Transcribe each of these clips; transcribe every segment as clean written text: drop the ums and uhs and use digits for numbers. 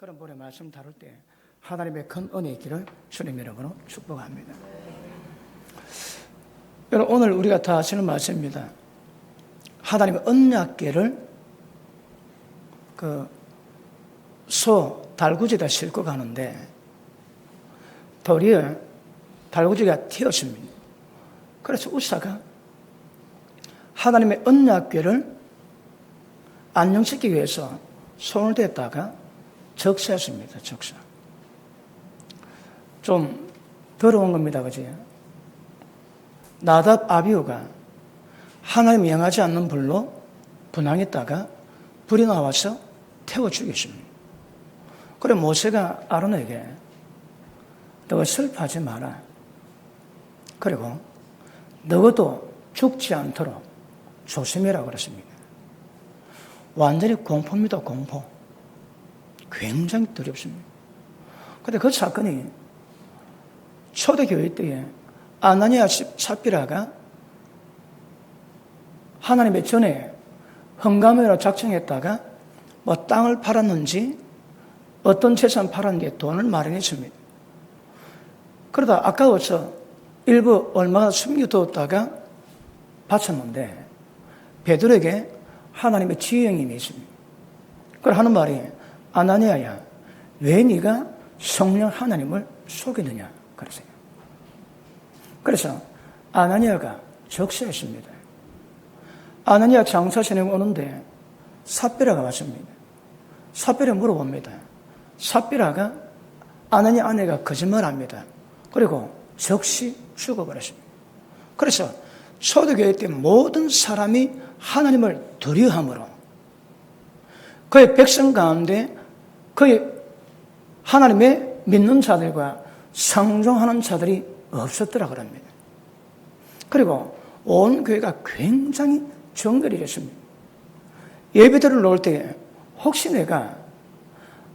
그런 분의 말씀 다룰 때 하나님의 큰 은혜 있기를 주님 이름으로 축복합니다. 여러분, 오늘 우리가 다 아시는 말씀입니다. 하나님의 언약궤를 달구지에다 싣고 가는데 도리어 달구지가 튀었습니다. 그래서 우사가 하나님의 언약궤를 안녕시키기 위해서 손을 댔다가 적시했습니다. 적시. 좀 더러운 겁니다. 그지? 나답 아비후가 하나님 명하지 않는 불로 분향했다가 불이 나와서 태워 죽였습니다. 그래 모세가 아론에게 너가 슬퍼하지 마라. 그리고 너도 죽지 않도록 조심해라 그랬습니다. 완전히 공포입니다. 공포. 굉장히 두렵습니다. 그런데 그 사건이 초대교회 때에 아나니아 삽비라가 하나님의 전에 헝감회로 작정했다가 땅을 팔았는지 어떤 재산 팔았는지 돈을 마련했습니다. 그러다 아까워서 일부 얼마나 숨겨두었다가 바쳤는데 베드로에게 하나님의 지혜형이 있습니다. 그걸 하는 말이 아나니아야, 왜 네가 성령 하나님을 속이느냐 그러세요. 그래서 아나니아가 적시했습니다. 아나니아 장사 지내고 오는데 삽비라가 왔습니다. 삽비라 물어봅니다. 삽비라가 아나니아 아내가 거짓말합니다. 그리고 적시 죽어버렸습니다. 그래서 초대교회 때 모든 사람이 하나님을 두려워함으로 그의 백성 가운데 그의 하나님의 믿는 자들과 상종하는 자들이 없었더라 그럽니다. 그리고 온 교회가 굉장히 정결해졌습니다. 예배드리러 올 때 혹시 내가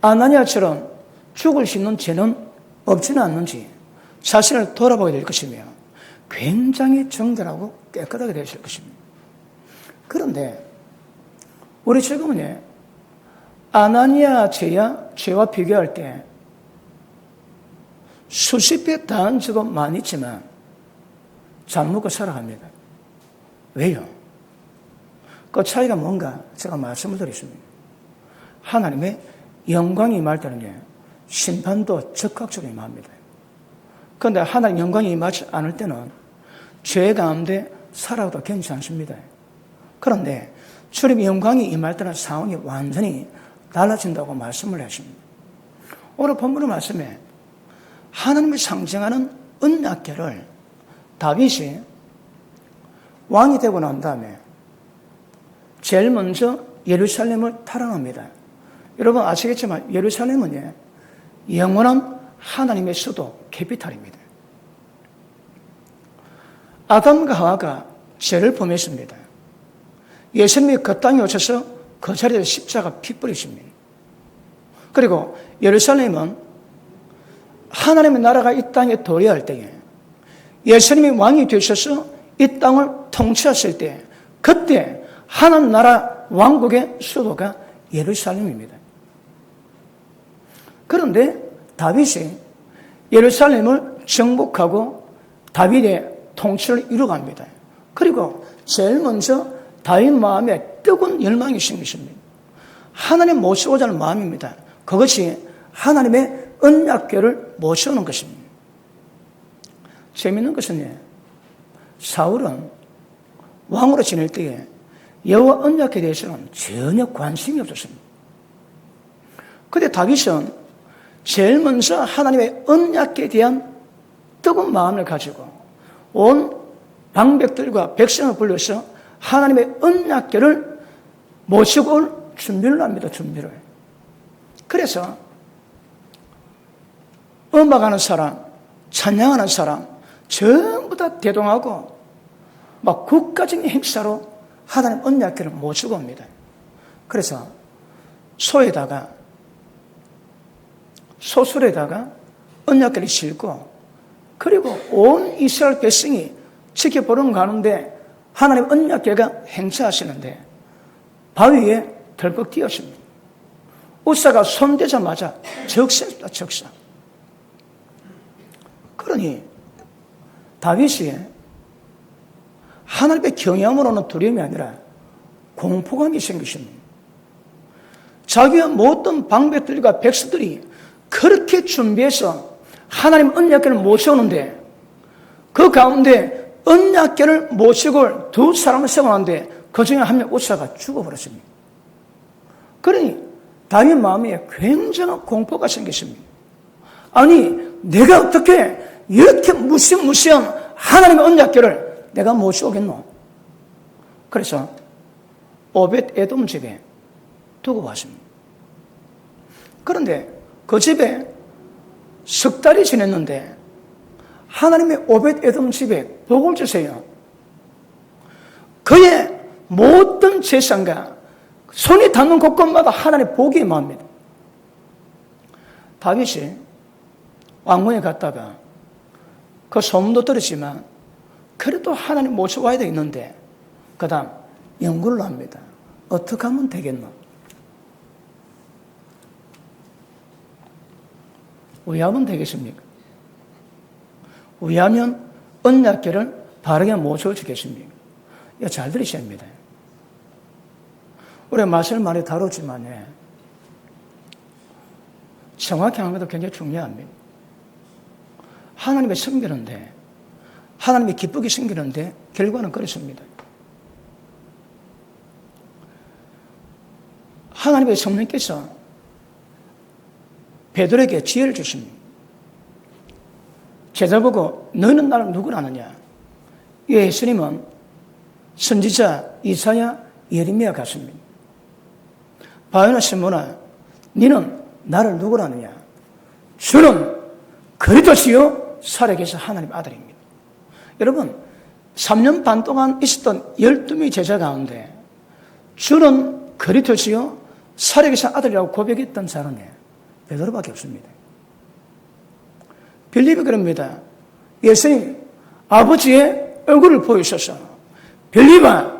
아나니아처럼 죽을 수 있는 죄는 없지는 않는지 자신을 돌아보게 될 것이며 굉장히 정결하고 깨끗하게 되실 것입니다. 그런데 우리 지금은 아나니아 죄와 비교할 때 수십 배 더한 적은 많이 있지만 잘 먹고 살아갑니다. 왜요? 그 차이가 뭔가 제가 말씀을 드리겠습니다. 하나님의 영광이 임할 때는 심판도 적극적으로 임합니다. 그런데 하나님 영광이 임하지 않을 때는 죄 가운데 살아도 괜찮습니다. 그런데 주님 영광이 임할 때는 상황이 완전히 달라진다고 말씀을 하십니다. 오늘 본문의 말씀에 하나님을 상징하는 언약궤를 다윗이 왕이 되고 난 다음에 제일 먼저 예루살렘을 탈환합니다. 여러분 아시겠지만 예루살렘은 영원한 하나님의 수도 캐피탈입니다. 아담과 하와가 죄를 범했습니다. 예수님이 그 땅에 오셔서 그 자리에 십자가 피 뿌리십니다. 그리고 예루살렘은 하나님의 나라가 이 땅에 도래할 때에 예수님이 왕이 되셔서 이 땅을 통치하실 때 그때 하나님 나라 왕국의 수도가 예루살렘입니다. 그런데 다윗이 예루살렘을 정복하고 다윗의 통치를 이루어갑니다. 그리고 제일 먼저 다윗 마음에 뜨거운 열망이 생기십니다. 하나님 모시고자 하는 마음입니다. 그것이 하나님의 언약궤를 모셔오는 것입니다. 재미있는 것은 사울은 왕으로 지낼 때에 여호와 언약궤에 대해서는 전혀 관심이 없었습니다. 그런데 다윗은 제일 먼저 하나님의 언약궤에 대한 뜨거운 마음을 가지고 온 방백들과 백성을 불러서 하나님의 언약궤를 모시고 올 준비를 합니다. 준비를. 그래서 음악하는 사람, 찬양하는 사람 전부 다 대동하고 막 국가적인 행사로 하나님 언약궤를 모시고 옵니다. 그래서 소술에다가 언약궤를 싣고 그리고 온 이스라엘 백성이 지켜보는 가운데 하나님 언약궤가 행차하시는데 바위에 덜컥 뛰었습니다. 우사가 손대자마자 적시했다, 적사. 그러니 다윗이 하나님의 경외함으로는 두려움이 아니라 공포감이 생기십니다. 자기와 모든 방백들과 백성들이 그렇게 준비해서 하나님 언약궤를 모셔오는데 그 가운데 언약궤를 모시고 두 사람을 세워놨는데 그 중에 한 명 우사가 죽어버렸습니다. 그러니 다윗 마음에 굉장한 공포가 생겼습니다. 아니 내가 어떻게 이렇게 무시무시한 하나님의 언약궤를 내가 모셔오겠노? 그래서 오벳 에돔 집에 두고 왔습니다. 그런데 그 집에 석 달이 지났는데 하나님의 오벳 에돔 집에 복을 주세요. 그의 모든 재산과 손이 닿는 곳곳마다 하나님의 복이 임합니다. 다윗이 왕궁에 갔다가 그 소문도 들었지만 그래도 하나님 모셔와야 되겠는데 그 다음 연구를 합니다. 어떻게 하면 되겠노? 왜 하면 되겠습니까? 왜 하면 언약궤를 바르게 모셔주겠습니까? 이거 잘 들으셔야 합니다. 우리가 맛을 많이 다뤘지만 정확히 하는 것도 굉장히 중요합니다. 하나님의 섬기는데 하나님의 기쁘게 섬기는데 결과는 그렇습니다. 하나님의 성령께서 베드로에게 지혜를 주십니다. 제자 보고 너는 나를 누구라 하느냐? 예수님은 선지자 이사야 예레미야 같습니다. 바요나 시몬아 너는 나를 누구라 하느냐? 주는 그리스도시요 살아계신 하나님 아들입니다. 여러분 3년 반 동안 있었던 12명의 제자 가운데 주는 그리스도시요 살아계신 아들이라고 고백했던 사람이 베드로밖에 없습니다. 빌립이 그럽니다. 예수님 아버지의 얼굴을 보여주셔서 빌립아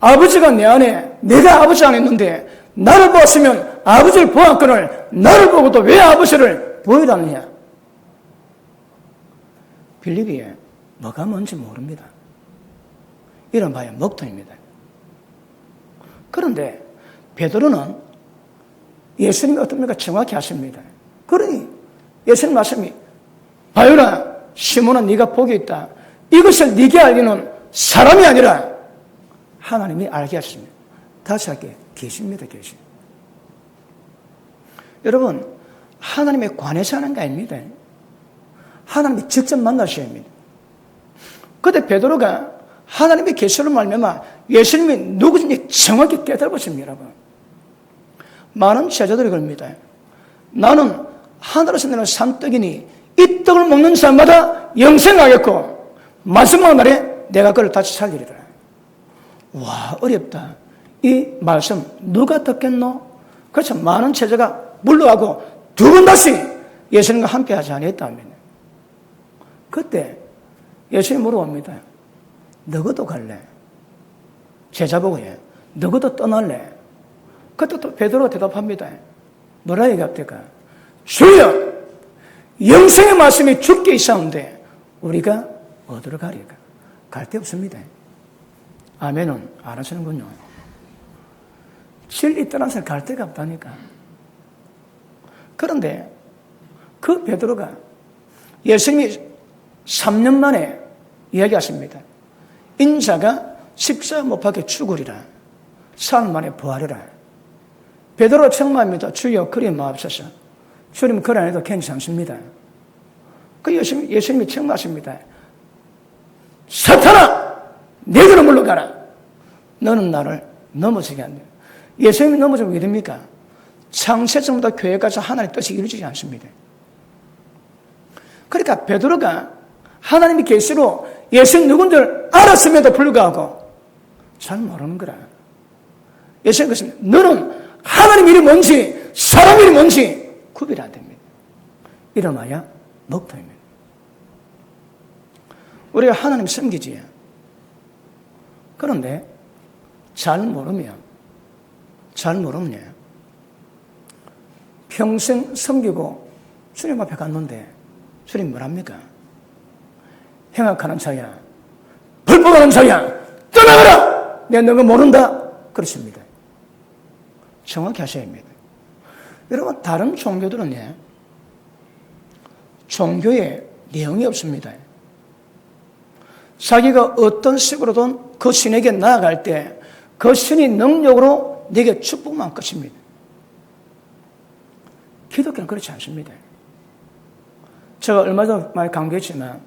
아버지가 내 안에 내가 아버지 안에 있는데 나를 보았으면 아버지를 보았거늘 나를 보고도 왜 아버지를 보이라느냐? 빌립이 뭐가 뭔지 모릅니다. 이런 바에 먹통입니다. 그런데 베드로는 예수님이 어떻습니까? 정확히 아십니다. 그러니 예수님 말씀이 바요나 시몬아 네가 복이 있다. 이것을 네게 알리는 사람이 아니라 하나님이 알게 하십니다. 다시 할게 계십니다. 계십니다. 여러분 하나님의 관에서 하는 게 아닙니다. 하나님이 직접 만나셔야 합니다. 그때 베드로가 하나님의 계시로 말미암아 예수님이 누구든지 정확히 깨달으십니다. 여러분 많은 제자들이 그럽니다. 나는 하늘에서 내는 산떡이니 이 떡을 먹는 사람마다 영생하겠고 마지막 날에 내가 그를 다시 살리리라. 와 어렵다. 이 말씀 누가 듣겠노? 그래서 많은 제자가 물러가고 두 번 다시 예수님과 함께 하지 아니했다면 그때 예수님이 물어봅니다. 너희도 갈래? 제자 보고 너희도 떠날래? 그때 또 베드로가 대답합니다. 뭐라 얘기합니까? 주여 영생의 말씀이 죽게 있사온데 우리가 어디로 가리까? 갈 데 없습니다. 아멘은 안 하시는군요. 진리 떠나서 갈 데가 없다니까. 그런데 그 베드로가 예수님이 3년 만에 이야기하십니다. 인자가 십자가 못 박혀 죽으리라. 사흘 만에 부활이라. 베드로가 청마합니다. 주여 그리 마옵소서. 주님 그리 안 해도 괜찮습니다. 그 예수님이 청마하십니다. 사탄아 내게로 물러가라. 너는 나를 넘어지게 안 돼. 예수님이 넘어지면 왜 됩니까? 창세전부터 교회까지 하나님의 뜻이 이루어지지 않습니다. 그러니까 베드로가 하나님의 계시로 예수님 누군지를 알았음에도 불구하고 잘 모르는 거라. 예수님 그랬습니다. 너는 하나님 일이 뭔지 사람 일이 뭔지 구별이 안 됩니다. 이름하여 먹통입니다. 우리가 하나님 섬기지. 그런데 잘 모르면 평생 섬기고 주님 앞에 갔는데 주님 뭐랍니까? 행악하는 자야, 불법하는 자야, 떠나가라! 내가 너가 모른다! 그렇습니다. 정확히 하셔야 합니다. 여러분, 다른 종교들은 종교에 내용이 없습니다. 자기가 어떤 식으로든 그 신에게 나아갈 때 그 신이 능력으로 내게 축복만 끝입니다. 기독교는 그렇지 않습니다. 제가 얼마 전에 많이 강조했지만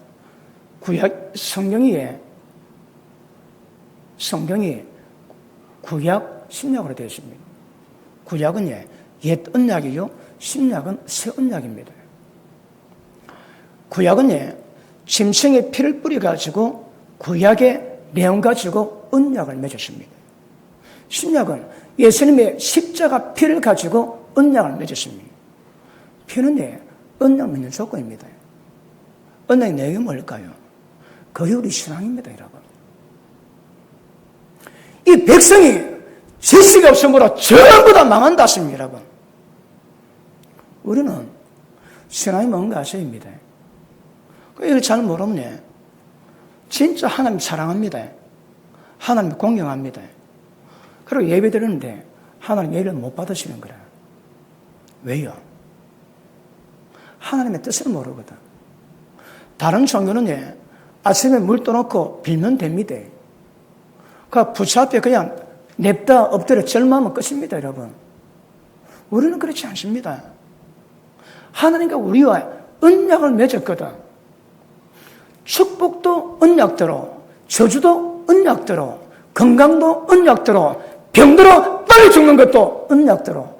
성경이 구약, 신약으로 되어 있습니다. 구약은 옛 언약이요, 신약은 새 언약입니다. 구약은 짐승의 피를 뿌려가지고 구약의 내용 가지고 언약을 맺었습니다. 신약은 예수님의 십자가 피를 가지고 언약을 맺었습니다. 피는 언약 맺는 조건입니다. 언약의 내용이 뭘까요? 그게 우리 신앙입니다, 여러분. 이 백성이 지식이 없으므로 전부 다 망한다 했습니다, 여러분. 우리는 신앙이 뭔가 아셔야입니다. 이걸 잘 모르면 진짜 하나님 사랑합니다. 하나님 공경합니다. 그리고 예배 드리는데 하나님 예배를 못 받으시는 거라. 왜요? 하나님의 뜻을 모르거든. 다른 종교는 아침에 물 떠놓고 빌면 됩니다. 그 부처 앞에 그냥 냅다 엎드려 절마하면 끝입니다, 여러분. 우리는 그렇지 않습니다. 하나님과 우리와 언약을 맺었거든. 축복도 언약대로, 저주도 언약대로, 건강도 언약대로, 병들어 빨리 죽는 것도 언약대로,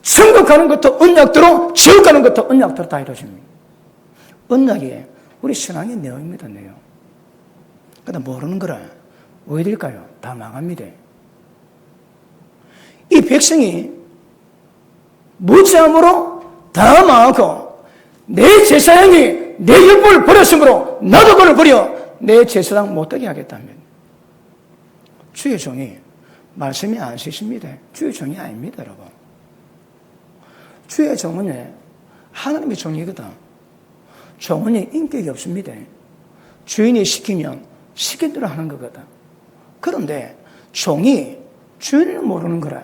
천국 가는 것도 언약대로, 지옥 가는 것도 언약대로 다 이루어집니다. 언약이 우리 신앙의 내용입니다, 내용. 그러다 모르는 거라 왜 될까요? 다 망합니다. 이 백성이 무지함으로 다 망하고 내 제사장이 내 율법을 버렸으므로 나도 그걸 버려 내 제사장 못되게 하겠다면 주의 종이 말씀이 안 쓰십니다. 주의 종이 아닙니다, 여러분. 주의 종은 하나님의 종이거든. 종은 인격이 없습니다. 주인이 시키면 시킨 대로 하는 거거든. 그런데 종이 주인을 모르는 거라.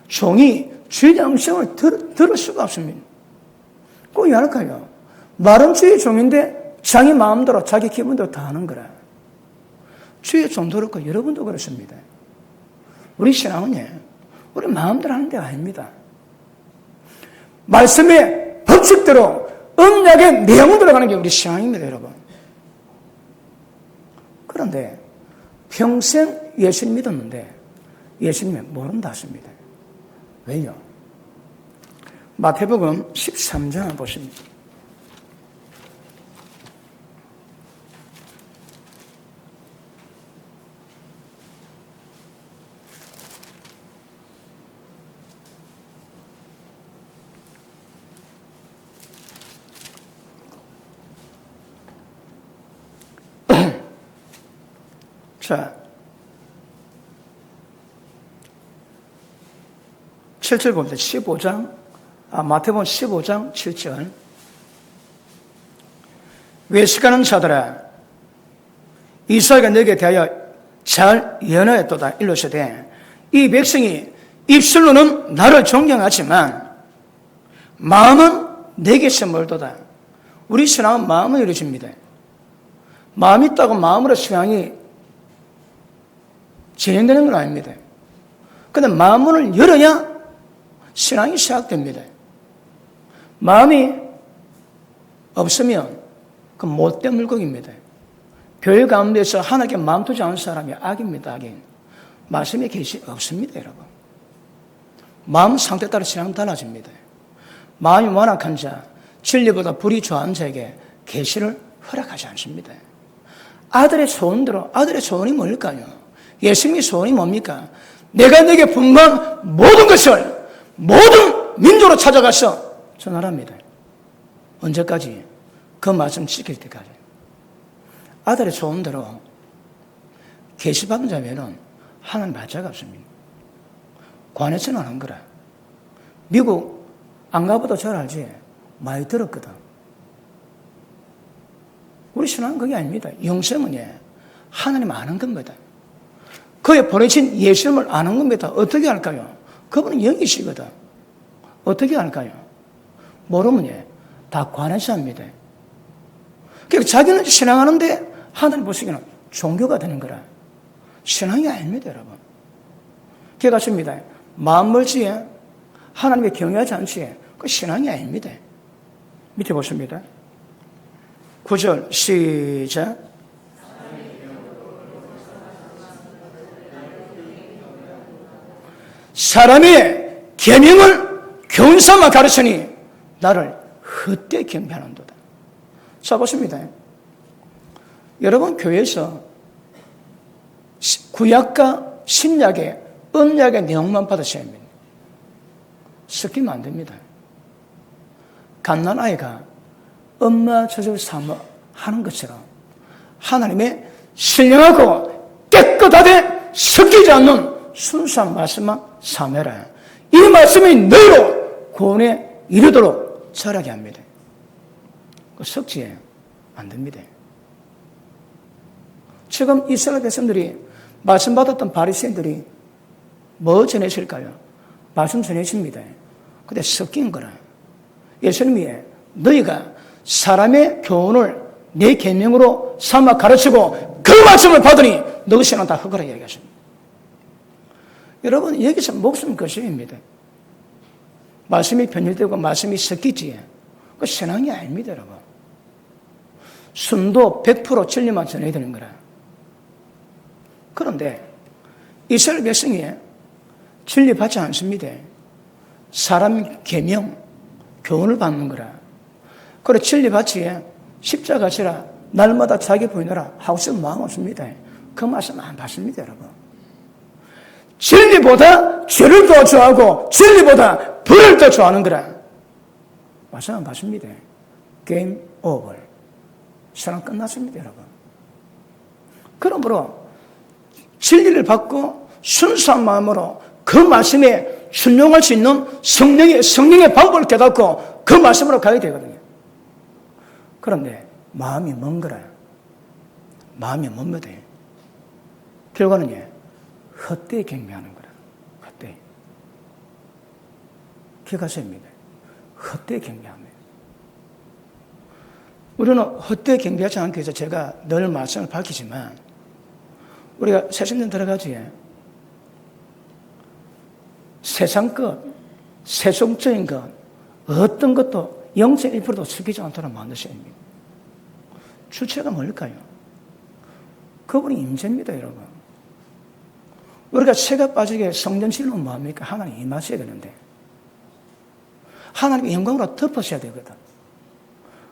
종이 주인의 음성을 들을 수가 없습니다. 꼭 왜 할까요? 말은 주의 종인데 자기 마음대로 자기 기분대로 다 하는 거라. 주의 종도 그렇고 여러분도 그렇습니다. 우리 신앙은 우리 마음대로 하는 데가 아닙니다. 말씀의 법칙대로 언약의 내용을 들어가는 게 우리 신앙입니다, 여러분. 그런데 평생 예수님 믿었는데 예수님을 모른다 하십니다. 왜요? 마태복음 13장 보십니다. 자, 7절 봅니다. 15장, 마태복음 15장 7절. 외식하는 자들아, 이스라엘가 너에게 대하여 잘 연하였도다. 일러서되 이 백성이 입술로는 나를 존경하지만 마음은 내게서 멀도다. 우리 신앙은 마음으로 이루어집니다. 마음이 있다고 마음으로 신앙이 진행되는 건 아닙니다. 그런데 마음문을 열어야 신앙이 시작됩니다. 마음이 없으면 그 못된 물고기입니다. 별 가운데서 하나님께 마음 두지 않은 사람이 악입니다, 악인. 말씀의 계시 없습니다, 여러분. 마음 상태에 따라 신앙은 달라집니다. 마음이 완악한 자, 진리보다 불이 좋아하는 자에게 계시를 허락하지 않습니다. 아들의 소원대로, 아들의 소원이 뭘까요? 예수님의 소원이 뭡니까? 내가 내게 분부한 모든 것을 모든 민족으로 찾아가서 전하랍니다. 언제까지? 그 말씀 지킬 때까지. 아들의 소원대로 계시받은 자면은 하나님 발자가 없습니다. 관에서는 한 거라. 미국 안 가봐도 잘 알지. 많이 들었거든. 우리 신앙은 그게 아닙니다. 영생은 하나님 아는 겁니다. 그의 보내신 예수님을 아는 겁니다. 어떻게 할까요? 그분은 영이시거든. 어떻게 할까요? 모르면 다 관해서 합니다. 그러니까 자기는 신앙하는데 하나님 보시기에는 종교가 되는 거라. 신앙이 아닙니다, 여러분. 그렇습니다. 마음 멀지에 하나님의 경외하지 않지에 그 신앙이 아닙니다. 밑에 보십니다. 9절 시작. 사람의 계명을 교훈 삼아 가르치니 나를 헛되이 경배하는도다. 자, 보십니다. 여러분, 교회에서 구약과 신약의 언약의 내용만 받으셔야 합니다. 섞이면 안 됩니다. 갓난아이가 엄마 젖을 사모하는 것처럼 하나님의 신령하고 깨끗하게 섞이지 않는 순수한 말씀만 사매라. 이 말씀이 너희로 구원에 이르도록 자라게 합니다. 섞지 안 됩니다. 지금 이스라엘 백성들이 말씀 받았던 바리새인들이 뭐 전해질까요? 말씀 전해집니다. 근데 섞인 거라. 예수님이 너희가 사람의 교훈을 내 계명으로 삼아 가르치고 그 말씀을 받으니 너희 신앙 다 헛거라 이야기하십니다. 여러분, 여기서 목숨 거심입니다. 말씀이 변질되고 말씀이 섞이지 그 신앙이 아닙니다, 여러분. 순도 100% 진리만 전해야 되는 거라. 그런데 이스라엘 백성이 진리 받지 않습니다. 사람 계명, 교훈을 받는 거라. 그래 진리 받지 십자가 지라 날마다 자기 부인하라 하고 싶은 마음 없습니다. 그 말씀 안 받습니다, 여러분. 진리보다 죄를 더 좋아하고 진리보다 불을 더 좋아하는 거라. 말씀 안 받습니다. 게임 오버. 사랑 끝났습니다, 여러분. 그러므로 진리를 받고 순수한 마음으로 그 말씀에 순종할 수 있는 성령의 방법을 깨닫고 그 말씀으로 가야 되거든요. 그런데 마음이 먼 거라. 마음이 먼 거다. 결과는 헛되이 경배하는 거라. 헛되이. 기억하십니다. 헛되이 경배합니다. 우리는 헛되이 경배하지 않기 위해서 제가 늘 말씀을 밝히지만 우리가 세상에 들어가지 세상 것, 세속적인 것 어떤 것도 0.1%도 숨기지 않도록 만드셔야 합니다. 주체가 뭘까요? 그분이 임재입니다, 여러분. 우리가 새가 빠지게 성전 지으면 뭐합니까? 하나님 임하셔야 되는데 하나님의 영광으로 덮으셔야 되거든.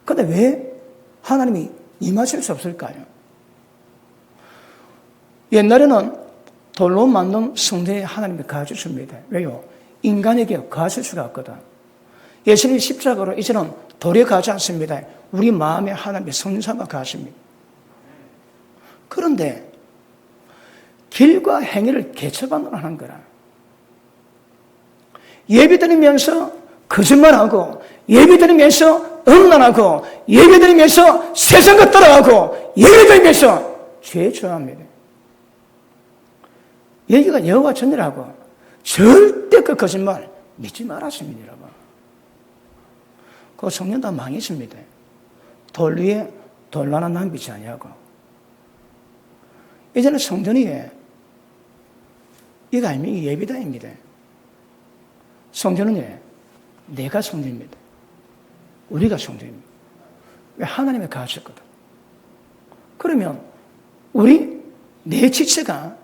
그런데 왜 하나님이 임하실 수 없을까요? 옛날에는 돌로 만든 성전에 하나님이 거하셨습니다. 왜요? 인간에게 거하실 수가 없거든. 예수님이 십자가로 이제는 돌에 거하지 않습니다. 우리 마음에 하나님의 성령 삼아 거하십니다. 그런데 길과 행위를 개처반으로 하는 거라. 예배드리면서 거짓말하고 예배드리면서 음란하고 예배드리면서 세상 것 따라가고 예배드리면서 죄 좋아합니다. 여기가 여호와 전이라고 절대 그 거짓말 믿지 말았습니다, 여러분. 그 성령 다 망했습니다. 돌 위에 돌 하나 남기지 아니하고. 이제는 성전이 이거 아니면 이게 예배당입니다. 성전은 내가 성전입니다. 우리가 성전입니다. 왜 하나님의 거하셨거든. 그러면 내 지체가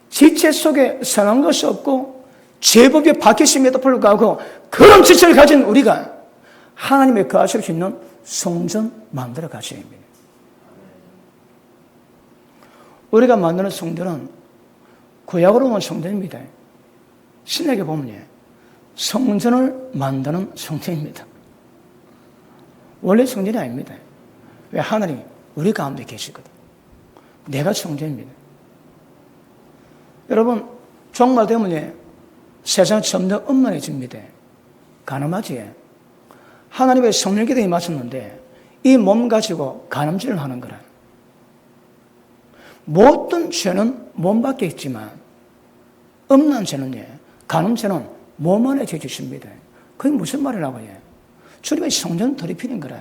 지체 속에 선한 것이 없고 제법에 박히심에도 불구하고 그런 지체를 가진 우리가 하나님의 거하실 수 있는 성전 만들어 가셔야 합니다. 우리가 만드는 성전은 구약으로 본 성전입니다. 신약에 보면 성전을 만드는 성전입니다. 원래 성전이 아닙니다. 왜? 하나님이 우리 가운데 계시거든. 내가 성전입니다. 여러분, 종말 때문에 세상이 점점 음란해집니다. 간음하지. 하나님의 성령 기도에 맞췄는데 이 몸 가지고 간음질을 하는 거라. 모든 죄는 몸 밖에 있지만 음란 죄는 간음죄는 몸 안에 죄짓습니다. 그게 무슨 말이라고 해? 주님의 성전 더럽히는 거라.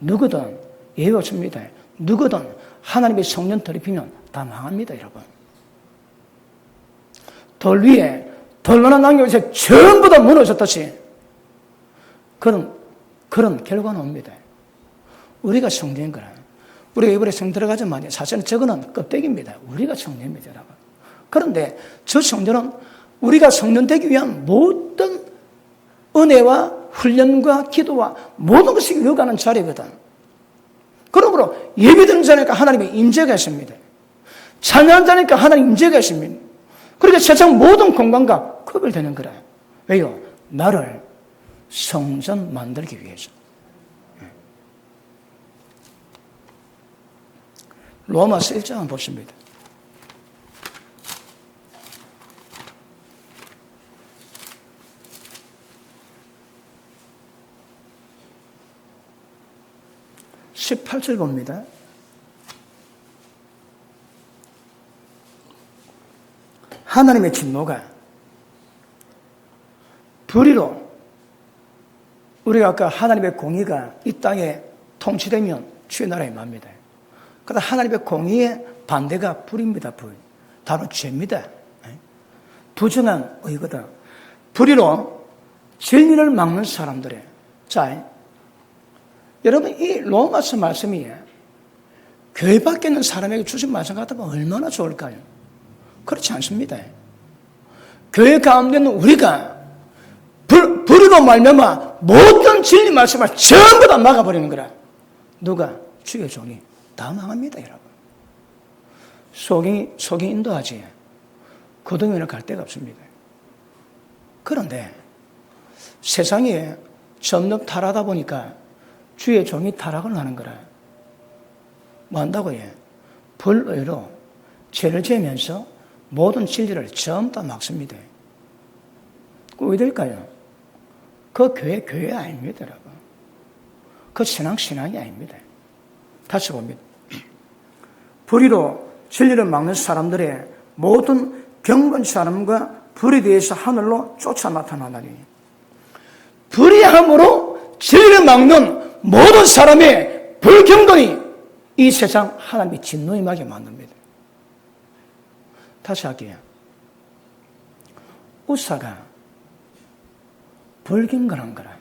누구든 예외 없습니다. 누구든 하나님의 성전 더럽히면 다 망합니다, 여러분. 돌 위에 덜러나 남겨서 전부 다 무너졌듯이 그런 결과는 옵니다. 우리가 성전인 거라. 우리가 이번에 성 들어가자마자 사실은 저거는 껍데기입니다. 우리가 성전입니다, 여러분. 그런데 저 성전은 우리가 성전 되기 위한 모든 은혜와 훈련과 기도와 모든 것이 이루어가는 자리거든. 그러므로 예배드리는 자니까 하나님의 임재가 있습니다. 찬양하는 자니까 하나님의 임재가 있습니다. 그러니까 세상 모든 공간과 구별되는 거라. 왜요? 나를 성전 만들기 위해서. 로마서 1장을 보십니다. (18절) 봅니다. 하나님의 진노가 불의로 우리가 아까 하나님의 공의가 이 땅에 통치되면 주의 나라에 맙니다. 그러나 하나님의 공의의 반대가 불입니다. 불. 다른 죄입니다. 부정한 의거든. 불의로 진리를 막는 사람들의 자, 여러분 이 로마서 말씀이 교회 밖에 있는 사람에게 주신 말씀 같으면 얼마나 좋을까요? 그렇지 않습니다. 교회 가운데 있는 우리가 불의로 말미암아 모든 진리 말씀을 전부 다 막아버리는 거라. 누가? 주의 종이. 다 망합니다, 여러분. 속이 인도하지. 거동면을 갈 데가 없습니다. 그런데 세상에 점점 타락하다 보니까 주의 종이 타락을 하는 거라. 뭐 한다고 해? 불의로 죄를 지으면서 모든 진리를 전부 다 막습니다. 왜 될까요? 그 교회 아닙니다, 여러분. 그 신앙이 아닙니다. 다시 봅니다. 불의로 진리를 막는 사람들의 모든 경건 사람과 불에 대해서 하늘로 쫓아 나타나나니 불의함으로 진리를 막는 모든 사람의 불경건이 이 세상 하나님의 진노에 임하게 만듭니다. 다시 할게요. 우사가 불경건한 거라.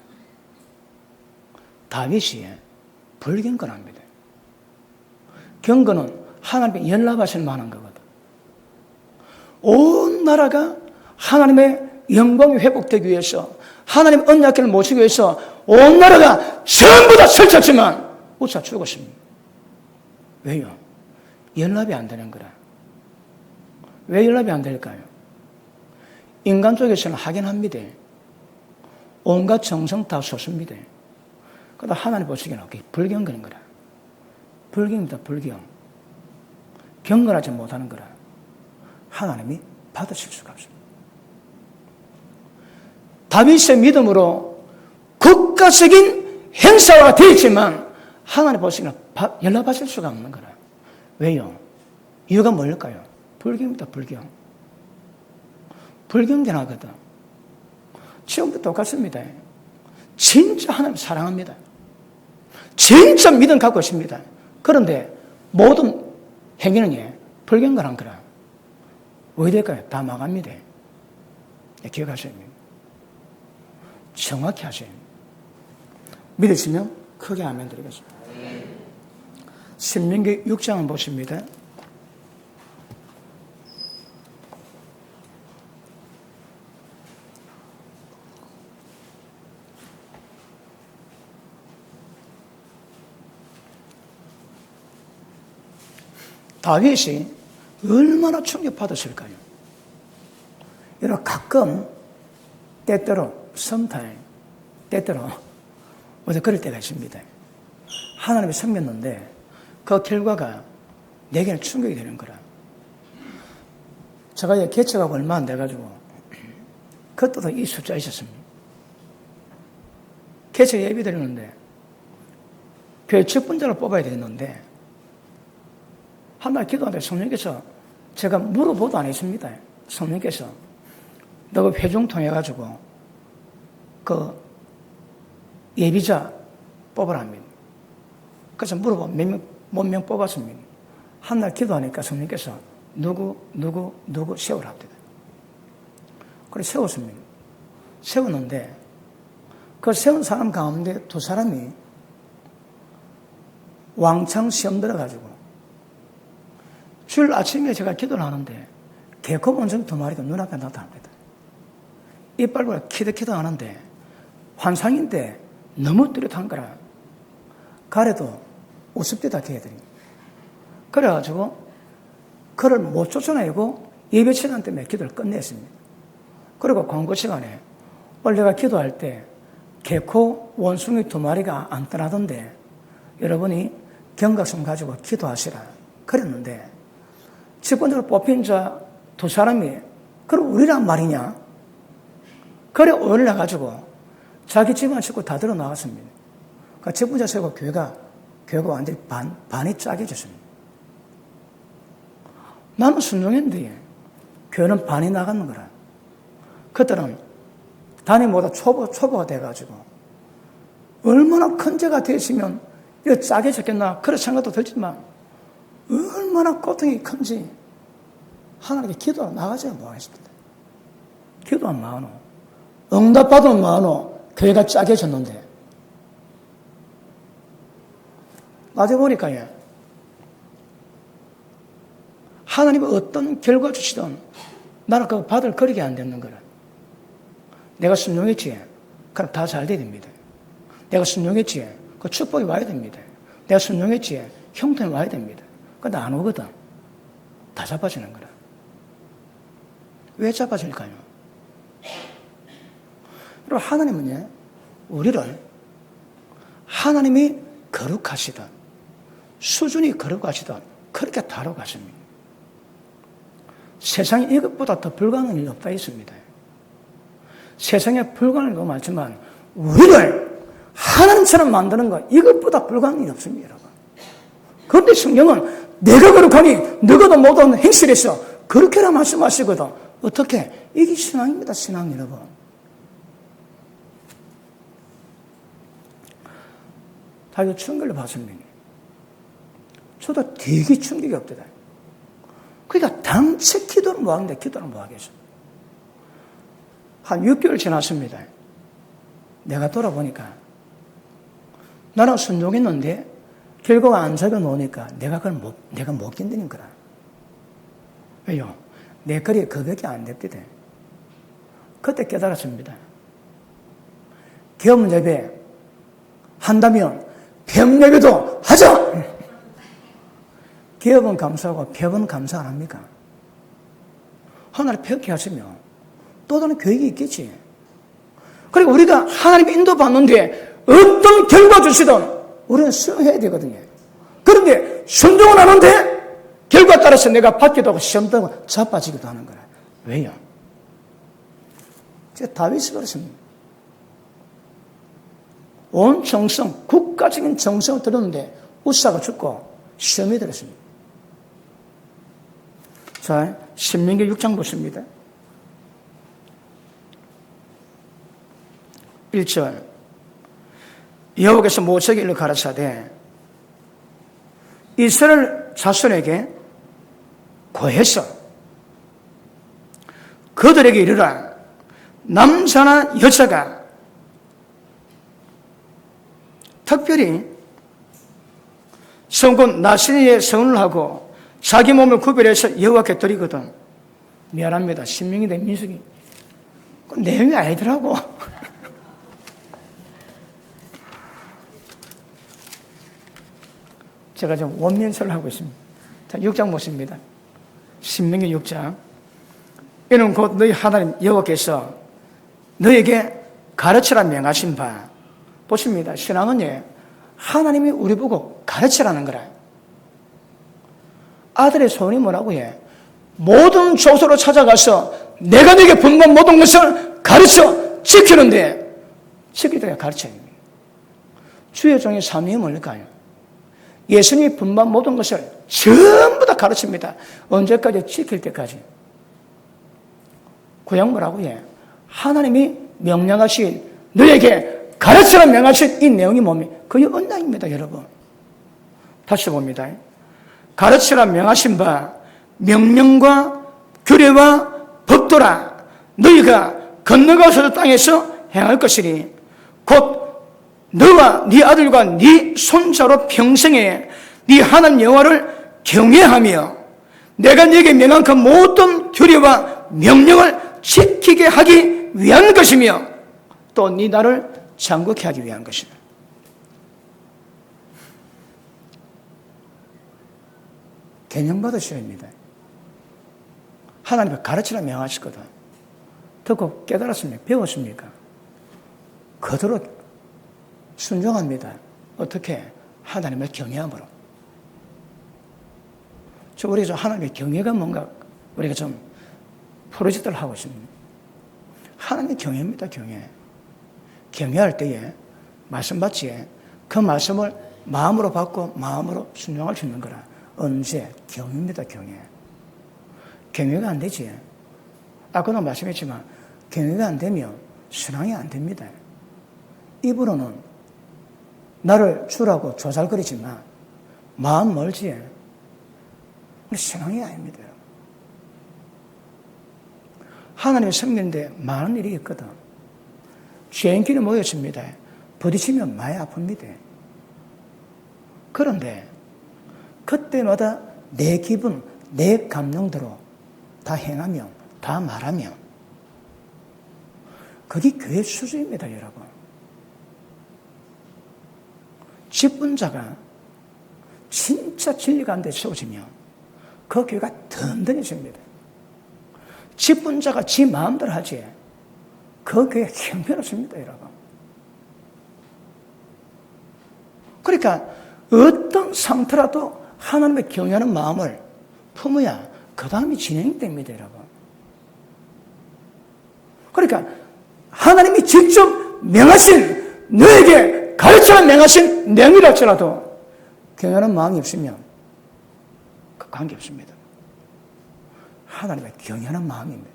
다윗이 불경건합니다. 경건은 하나님의 연락하실 만한 거거든. 온 나라가 하나님의 영광이 회복되기 위해서 하나님의 언약궤를 모시기 위해서 온 나라가 전부 다 설쳤지만 우사 죽었습니다. 왜요? 연락이 안 되는 거라. 왜 연락이 안 될까요? 인간 쪽에서는 하긴 합니다. 온갖 정성 다 쏟습니다. 그러다 하나님 보시기에는 불경건인 거라. 불경입니다, 불경. 경건하지 못하는 거라. 하나님이 받으실 수가 없습니다. 다윗의 믿음으로 국가적인 행사가 되었지만 하나님 보시기에는 연락받을 수가 없는 거라. 왜요? 이유가 뭘까요? 불경입니다, 불경. 불경건하거든. 지금도 똑같습니다. 진짜 하나님 사랑합니다. 진짜 믿음 갖고 있습니다. 그런데 모든 행위는 불경건한 거라. 왜 될까요? 다 망합니다. 기억하셔야 됩니다. 정확히 하셔야 됩니다. 믿으시면 크게 아멘 드리겠습니다. 신명기 6장을 보십니다. 다윗이 얼마나 충격받았을까요? 여러분 가끔 때때로 어제 그럴 때가 있습니다. 하나님이 섬겼는데 그 결과가 내게는 충격이 되는 거라. 제가 개척하고 얼마 안 돼가지고 그때도 이 숫자 있었습니다. 개척 예배 드리는데 교회 직분자를 뽑아야 되는데 한 날 기도하는데 성령께서 제가 물어보도 안 했습니다. 성령께서 너 회중 통해가지고 그 예비자 뽑으랍니다. 그래서 물어보고 몇 명 뽑았습니다. 한 날 기도하니까 성령께서 누구 세우랍니다. 그래 세웠습니다. 세웠는데 그 세운 사람 가운데 두 사람이 왕창 시험 들어가지고 주일 아침에 제가 기도를 하는데 개코 원숭이 두 마리가 눈앞에 나타납니다. 이빨보다 키득키득 하는데 환상인데 너무 뚜렷한 거라 가래도 우습대다 개들이. 그래가지고 그를 못 쫓아내고 예배 시간 때문에 기도를 끝냈습니다. 그리고 광고 시간에 원래가 기도할 때 개코 원숭이 두 마리가 안 떠나던데 여러분이 경각심 가지고 기도하시라 그랬는데 직권적으로 뽑힌 자 두 사람이 그럼 우리란 말이냐? 그래 올려가지고 자기 집안 식구 다 들어 나갔습니다. 그러니까 직분자 세고 교회가 완전히 반이 짜게졌습니다. 나는 순종했는데 교회는 반이 나가는 거라. 그때는 단임보다 초보가 돼가지고 얼마나 큰 죄가 되었으면 이거 짜게 적겠나 그런 생각도 들지만 얼마나 고통이 큰지 하나님께 기도 나가지 못하겠습니다. 기도한 마음으로 응답받은 마음으로 교회가 짜게 졌는데 나중에 보니까 하나님이 어떤 결과 주시든 나는 그거 받을 거리게 안 되는 거라. 내가 순종했지 그럼 다 잘 돼야 됩니다. 내가 순종했지 그 축복이 와야 됩니다. 내가 순종했지 형통이 와야 됩니다. 근데 안 오거든. 다 잡아지는 거라. 왜 잡아질까요? 그리고 하나님은 우리를 하나님이 거룩하시다 수준이 거룩하시다 그렇게 다뤄가십니다. 세상에 이것보다 더 불가능한 일이 없다 했습니다. 세상에 불가능한 건 많지만 우리를 하나님처럼 만드는 것 이것보다 불가능한 일이 없습니다. 여러분. 그런데 성경은 내가 거룩하니 너희도 모든 행실에서 그렇게라 말씀하시거든. 어떻게? 이게 신앙입니다. 신앙 여러분. 다윗 충격을 받습니다. 저도 되게 충격이 없더라. 그러니까 당최 기도를 뭐하는데 기도를 뭐하겠어. 한 6개월 지났습니다. 내가 돌아보니까 나는 순종했는데 결과가 안 잡아놓으니까 내가 못 견디는 거라. 왜요? 내 거리에 그밖에 안 됩니다. 그때 깨달았습니다. 겸 예배 한다면 병 예배도 하자! 기업은 감사하고 벽은 감사 안 합니까? 하나님 벽게 하시면 또 다른 계획이 있겠지. 그리고 우리가 하나님 인도받는데 어떤 결과 주시든 우리는 수용해야 되거든요. 그런데 순종은 하는데 결과 따라서 내가 받기도 하고 시험도 하고 자빠지기도 하는 거라. 왜요? 제가 다윗이 그렇습니다. 온 정성, 국가적인 정성을 들었는데 우사가 죽고 시험이 들었습니다. 자, 신명기 6장 보십니다. 1절 여호와께서 모세에게 일러 가라사대 이스라엘 자손에게 고해서 그들에게 이르라 남자나 여자가 특별히 성군 나시니에 서운을 하고 자기 몸을 구별해서 여호와께 드리거든. 미안합니다. 신명기 대 민수기 그 내용이 아니더라고. 제가 좀 원면설을 하고 있습니다. 자, 6장 보십니다. 신명기 6장. 이는 곧 너희 하나님 여호와께서 너에게 가르치라 명하신 바. 보십니다. 신앙은 하나님이 우리 보고 가르치라는 거라. 아들의 소원이 뭐라고 해? 모든 족속으로 찾아가서 내가 너에게 분본 모든 것을 가르쳐 지키는데 지킬 때가 가르쳐야 됩니다. 주의 종의 사명이 뭘까요? 예수님이 분반 모든 것을 전부 다 가르칩니다. 언제까지? 지킬 때까지. 구약 뭐라고 해? 하나님이 명령하신 너에게 가르치라 명하신 이 내용이 뭡니까? 그게 언약입니다, 여러분. 다시 봅니다. 가르치라 명하신 바 명령과 규례와 법도라 너희가 건너가서 땅에서 행할 것이니 곧 너와 네 아들과 네 손자로 평생에 네 하나님 여호와를 경외하며 내가 네게 명한 그 모든 규례와 명령을 지키게 하기 위한 것이며 또 네 나를 장국케 하기 위한 것이다. 개명받으셔야 합니다. 하나님을 가르치라 명하시거든. 듣고 깨달았습니까? 배웠습니까? 그대로 순종합니다. 어떻게? 하나님을 경외함으로. 우리 하나님의 경외가 뭔가 우리가 좀 프로젝트를 하고 있습니다. 하나님의 경외입니다, 경외. 경외할 때에 말씀 받지에 그 말씀을 마음으로 받고 마음으로 순종할 수 있는 거라. 언제? 경외입니다, 경외. 경외가 안 되지. 아까도 말씀했지만 경외가 안 되면 신앙이 안 됩니다. 입으로는 나를 주라고 조잘거리지만 마음 멀지. 신앙이 아닙니다. 하나님의 섬기는데 많은 일이 있거든. 죄인끼리 모였습니다. 부딪히면 많이 아픕니다. 그런데 그때마다 내 기분, 내 감정대로 다 행하며 다 말하며 그게 교회 수준입니다, 여러분. 직분자가 진짜 진리 가운데 세워지면 그 교회가 든든해집니다. 직분자가 지 마음대로 하지 그 교회 형편없습니다, 여러분. 그러니까 어떤 상태라도 하나님의 경외하는 마음을 품어야 그 다음이 진행이 됩니다, 여러분. 그러니까 하나님이 직접 명하신 너에게 가르쳐라 명하신 내용이라 할지라도 경외하는 마음이 없으면 그 관계없습니다. 하나님의 경외하는 마음입니다.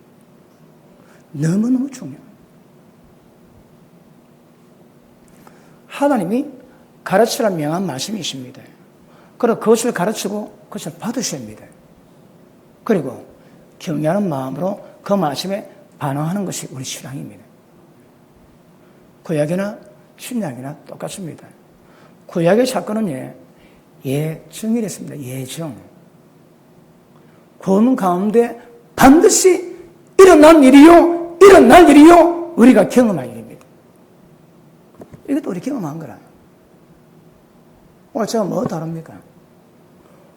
너무너무 중요합니다. 하나님이 가르치라 명한 말씀이 있습니다. 그리고 그것을 가르치고 그것을 받으셔야 합니다. 그리고 경외하는 마음으로 그 말씀에 반응하는 것이 우리 신앙입니다. 구약이나 신약이나 똑같습니다. 구약의 사건은 예정이랬습니다. 예정. 구원 가운데 반드시 일어날 일이요 우리가 경험한 일입니다. 이것도 우리 경험한 거라. 오늘 제가 뭐 다릅니까?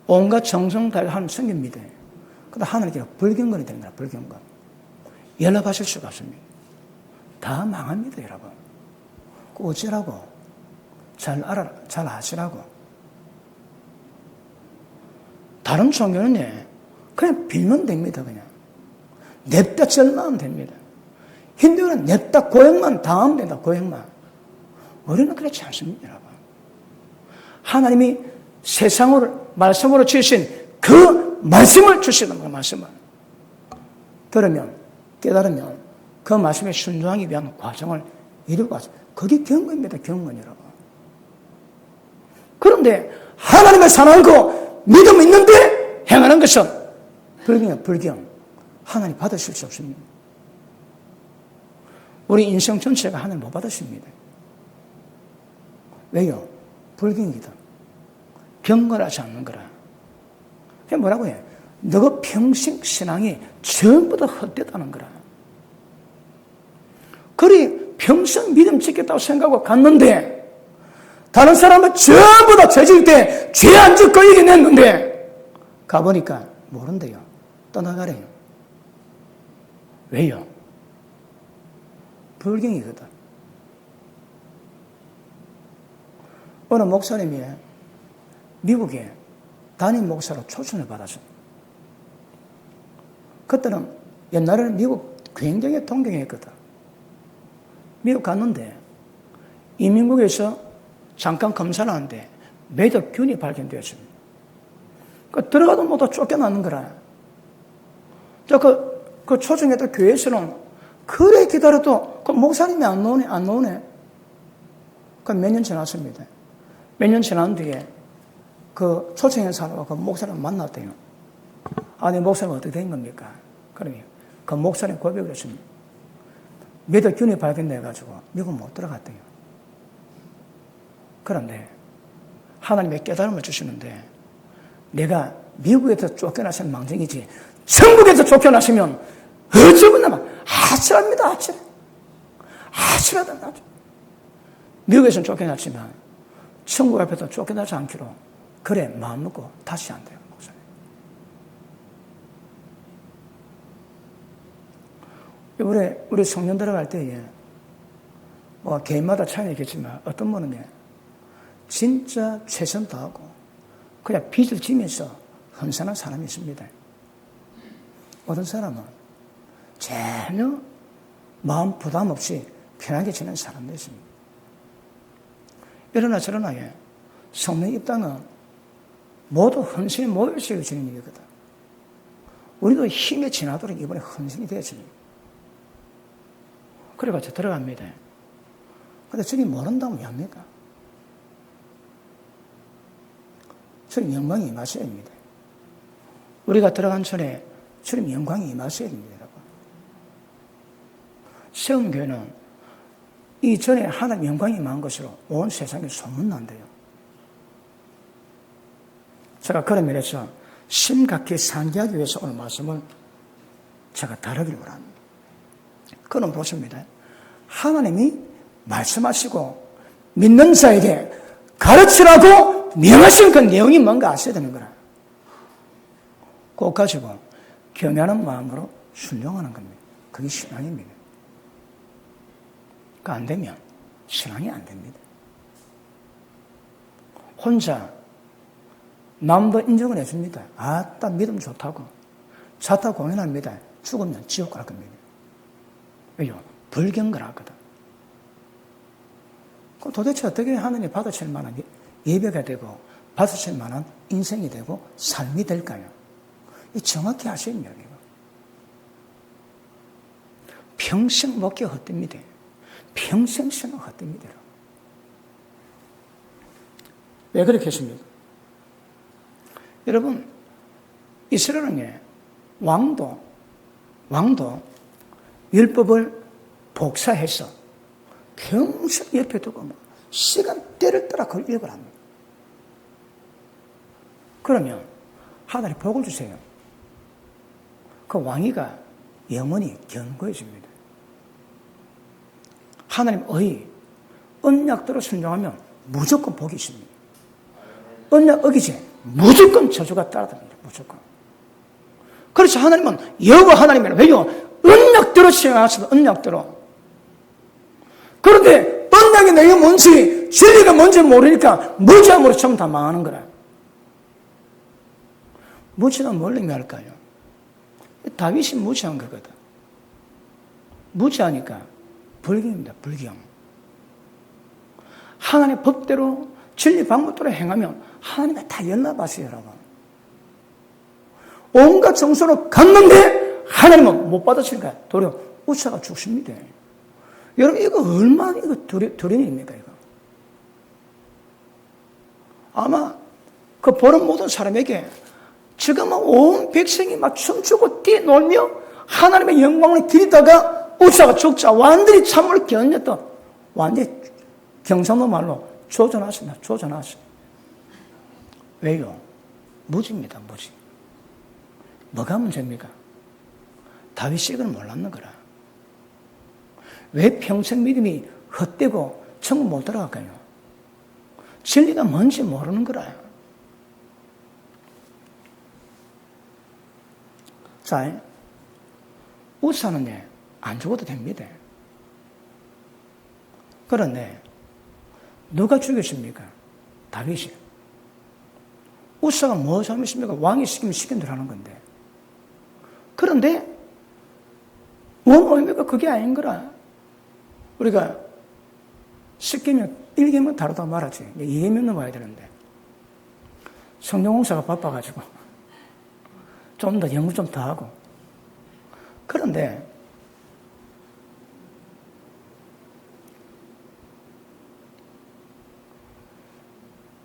온갖 정성 다한 성경입니다. 그러다 하나님께 불경건이 되는 거라, 불경건. 연락하실 수가 없습니다. 다 망합니다, 여러분. 어찌라고? 잘 아시라고. 다른 종교는 그냥 빌면 됩니다, 그냥. 냅다 절망하면 됩니다. 힌두교는 냅다 고행만 당하면 된다, 고행만. 우리는 그렇지 않습니다, 여러분. 하나님이 세상으로, 말씀으로 주신 그 말씀을 주시는 거예요, 말씀을. 들으면, 깨달으면 그 말씀에 순종하기 위한 과정을 이루고 왔어요. 그게 경건입니다, 경건, 여러분. 그런데 하나님을 사랑하고 믿음 있는데 행하는 것은 불경이에요, 불경. 하나님 받으실 수 없습니다. 우리 인생 전체가 하나님 못 받으십니다. 왜요? 불경이거든. 경건하지 않는 거라. 그게 뭐라고 해? 너가 평생 신앙이 전부 다 헛되다는 거라. 그리 평생 믿음 지켰다고 생각하고 갔는데 다른 사람은 전부 다 죄질 때 죄 안 짓고 이겨냈는데 가보니까 모른대요. 떠나가래요. 왜요? 불경이거든. 어느 목사님이 미국에 담임 목사로 초청을 받았어요. 그때는 옛날에는 미국 굉장히 동경했거든. 미국 갔는데 이민국에서 잠깐 검사를 하는데 매덕균이 발견되었습니다. 들어가도 모두 쫓겨나는 거라. 그 초청했던 교회에서는 그래 기다려도 그 목사님이 안 나오네. 그 몇 년 지났습니다. 몇 년 지난 뒤에 그 초청한 사람과 그 목사를 만났대요. 아니, 목사님 어떻게 된 겁니까? 그러니 그 목사님 고백을 했습니다. 매덕균이 발견돼가지고 미국 못 들어갔대요. 그런데 하나님의 깨달음을 주시는데 내가 미국에서 쫓겨나신 망정이지 천국에서 쫓겨나시면 어쩌구나 아찔합니다. 아찔하다. 미국에서는 쫓겨났지만 천국 앞에서 쫓겨나지 않기로 그래 마음 먹고 다시 안 돼요. 우리 성년 들어갈 때에 뭐 개인마다 차이가 있겠지만 어떤 분은 진짜 최선 다하고 그냥 빚을 지면서 헌신한 사람이 있습니다. 어떤 사람은 전혀 마음 부담 없이 편하게 지내는 사람도 있습니다. 이러나 저러나 성령 입당은 모두 헌신이 모여서 이루어지는 일이거든. 우리도 힘에 지나도록 이번에 헌신이 되어집니다. 그래가지고 들어갑니다. 근데 주님 모른다면 왜 합니까? 주님 영광이 임하셔야 됩니다. 우리가 들어간 전에 주님 영광이 임하셔야 됩니다. 여러분. 세운교회는 이전에 하나님 영광이 임한 것으로 온 세상에 소문난대요. 제가 그런 면에서 심각히 상기하기 위해서 오늘 말씀을 제가 다루기를 원합니다. 그건 보십니다. 하나님이 말씀하시고 믿는 자에게 가르치라고 명하신 그 내용이 뭔가 아셔야 되는 거라. 그것 가지고 경외하는 마음으로 순종하는 겁니다. 그게 신앙입니다. 그 안 되면 신앙이 안 됩니다. 혼자 남도 인정을 해줍니다. 아따 믿음 좋다고. 자타 공연합니다. 죽으면 지옥 갈 겁니다. 왜요? 불경걸 하거든. 그럼 도대체 어떻게 하느님 받으실 만한 예배가 되고 받으실 만한 인생이 되고 삶이 될까요? 이 정확히 아셔야 됩니다. 평생 먹기 헛됩니다. 평생 신앙 헛됩니다. 왜 그렇게 했습니까? 여러분, 이스라엘은 왕도 율법을 복사해서 평생 옆에 두고 시간대를 따라 그걸 읽으랍니다. 그러면 하나님 복을 주세요. 그 왕위가 영원히 견고해집니다. 하나님 언약대로 순종하면 무조건 복이 있습니다. 언약 어기지 무조건 저주가 따라듭니다. 무조건. 그래서 하나님은 여호와 하나님이라. 왜요? 언약대로 시행하시다. 언약대로. 그런데 언약이 내가 뭔지 진리가 뭔지 모르니까 무지함으로 전부 다 망하는 거라. 무지는 뭘 의미할까요? 다윗이 무지한 거거든. 무지하니까 불경입니다. 불경. 하나님의 법대로 진리 방법대로 행하면 하나님이 다 연락하세요. 여러분. 온갖 정서로 갔는데 하나님은 못 받으시니까 도리어 우차가 죽습니다. 여러분 이거 얼마나 이거 두려운 일입니까? 이거. 아마 그 보는 모든 사람에게 지금 온 백성이 막 춤추고 뛰놀며 하나님의 영광을 드리다가 우차가 죽자 완전히 참을 견뎠다. 완전히 경상도 말로 조전하십니다. 왜요? 무지입니다. 무지. 뭐가 문제입니까? 다윗이 이걸 몰랐는 거라. 왜 평생 믿음이 헛되고 천국 못 들어갈까요? 진리가 뭔지 모르는 거라. 자, 우사는 안 죽어도 됩니다. 그런데 누가 죽였습니까? 다윗이. 우사가 뭐 잘못했습니까? 왕이 시키면 시킨 대로 하는 건데. 그런데 뭔 의미가 그게 아닌 거라. 우리가 시키면 1계명 다루다 말았지. 2계명 넘어야 되는데. 성령 공사가 바빠가지고 좀 더 연구 좀 더 하고. 그런데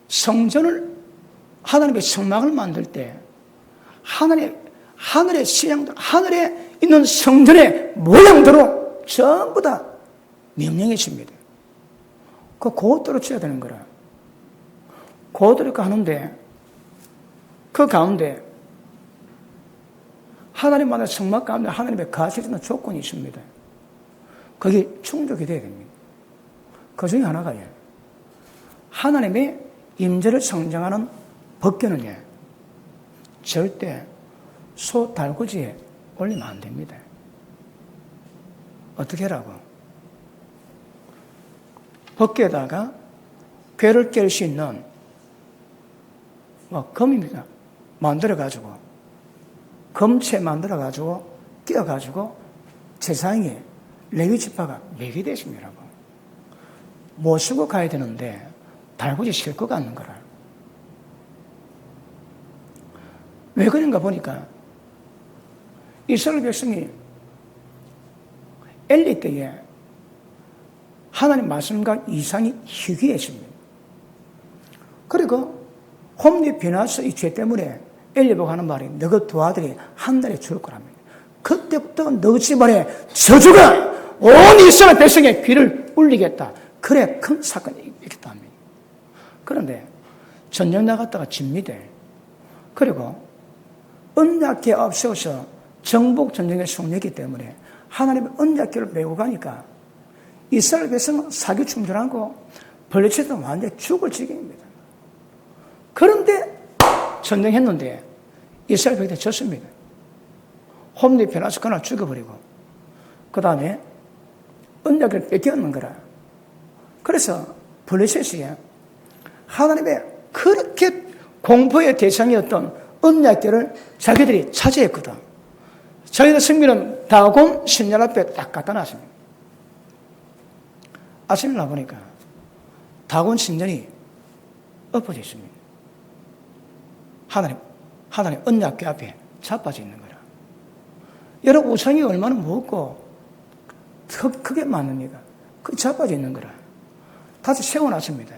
성전을 하나님의 성막을 만들 때 하늘의 신앙들, 하늘에 있는 성전의 모양대로 전부 다 명령이십니다. 그것대로 쳐야 되는 거라. 그것대로 가는데 그 가운데 하나님만의 성막 가운데 하나님의 가시는 조건이 있습니다. 그게 충족이 돼야 됩니다. 그 중에 하나가 하나님의 임재를 상징하는 법궤는 절대 소 달구지에 올리면 안 됩니다. 어떻게 하라고? 법궤에다가 궤를 깰 수 있는 금입니다. 만들어가지고 금채 만들어가지고 끼워가지고 제사장이 레위 지파가 매게 되십니다. 모시고 가야 되는데 달구지 싣고 가는 거라. 왜 그런가 보니까 이스라엘 백성이 엘리 때에 하나님 말씀과 이상이 희귀했습니다. 그리고 홈리 비나스 이 죄 때문에 엘리 보고 하는 말이 너희 두 아들이 한 달에 죽을 거랍니다. 그때부터 너희 집안에 저주가 온 이스라엘 백성의 귀를 울리겠다. 그래 큰 사건이 있겠다 합니다. 그런데 전쟁 나갔다가 집니다. 그리고 언약궤 앞세워서 정복 전쟁에 승리했기 때문에 하나님의 언약궤를 메고 가니까 이스라엘 백성은 사기 충돌하고 블레셋은 완전히 죽을 지경입니다. 그런데 전쟁했는데 이스라엘 백성이 졌습니다. 홈리 베나스 그날 죽여버리고 그 다음에 언약궤를 뺏겨놓는 거라. 그래서 블레셋이 하나님의 그렇게 공포의 대상이었던 언약궤를 자기들이 차지했거든. 자기들 승리는 다곤 신전 앞에 딱 갖다 놨습니다. 아침에 나보니까 다곤 신전이 엎어져 있습니다. 하나님 언약궤 앞에 자빠져 있는 거라. 여러분 우상이 얼마나 무겁고 크게 많습니까? 그 자빠져 있는 거라. 다시 세워놨습니다.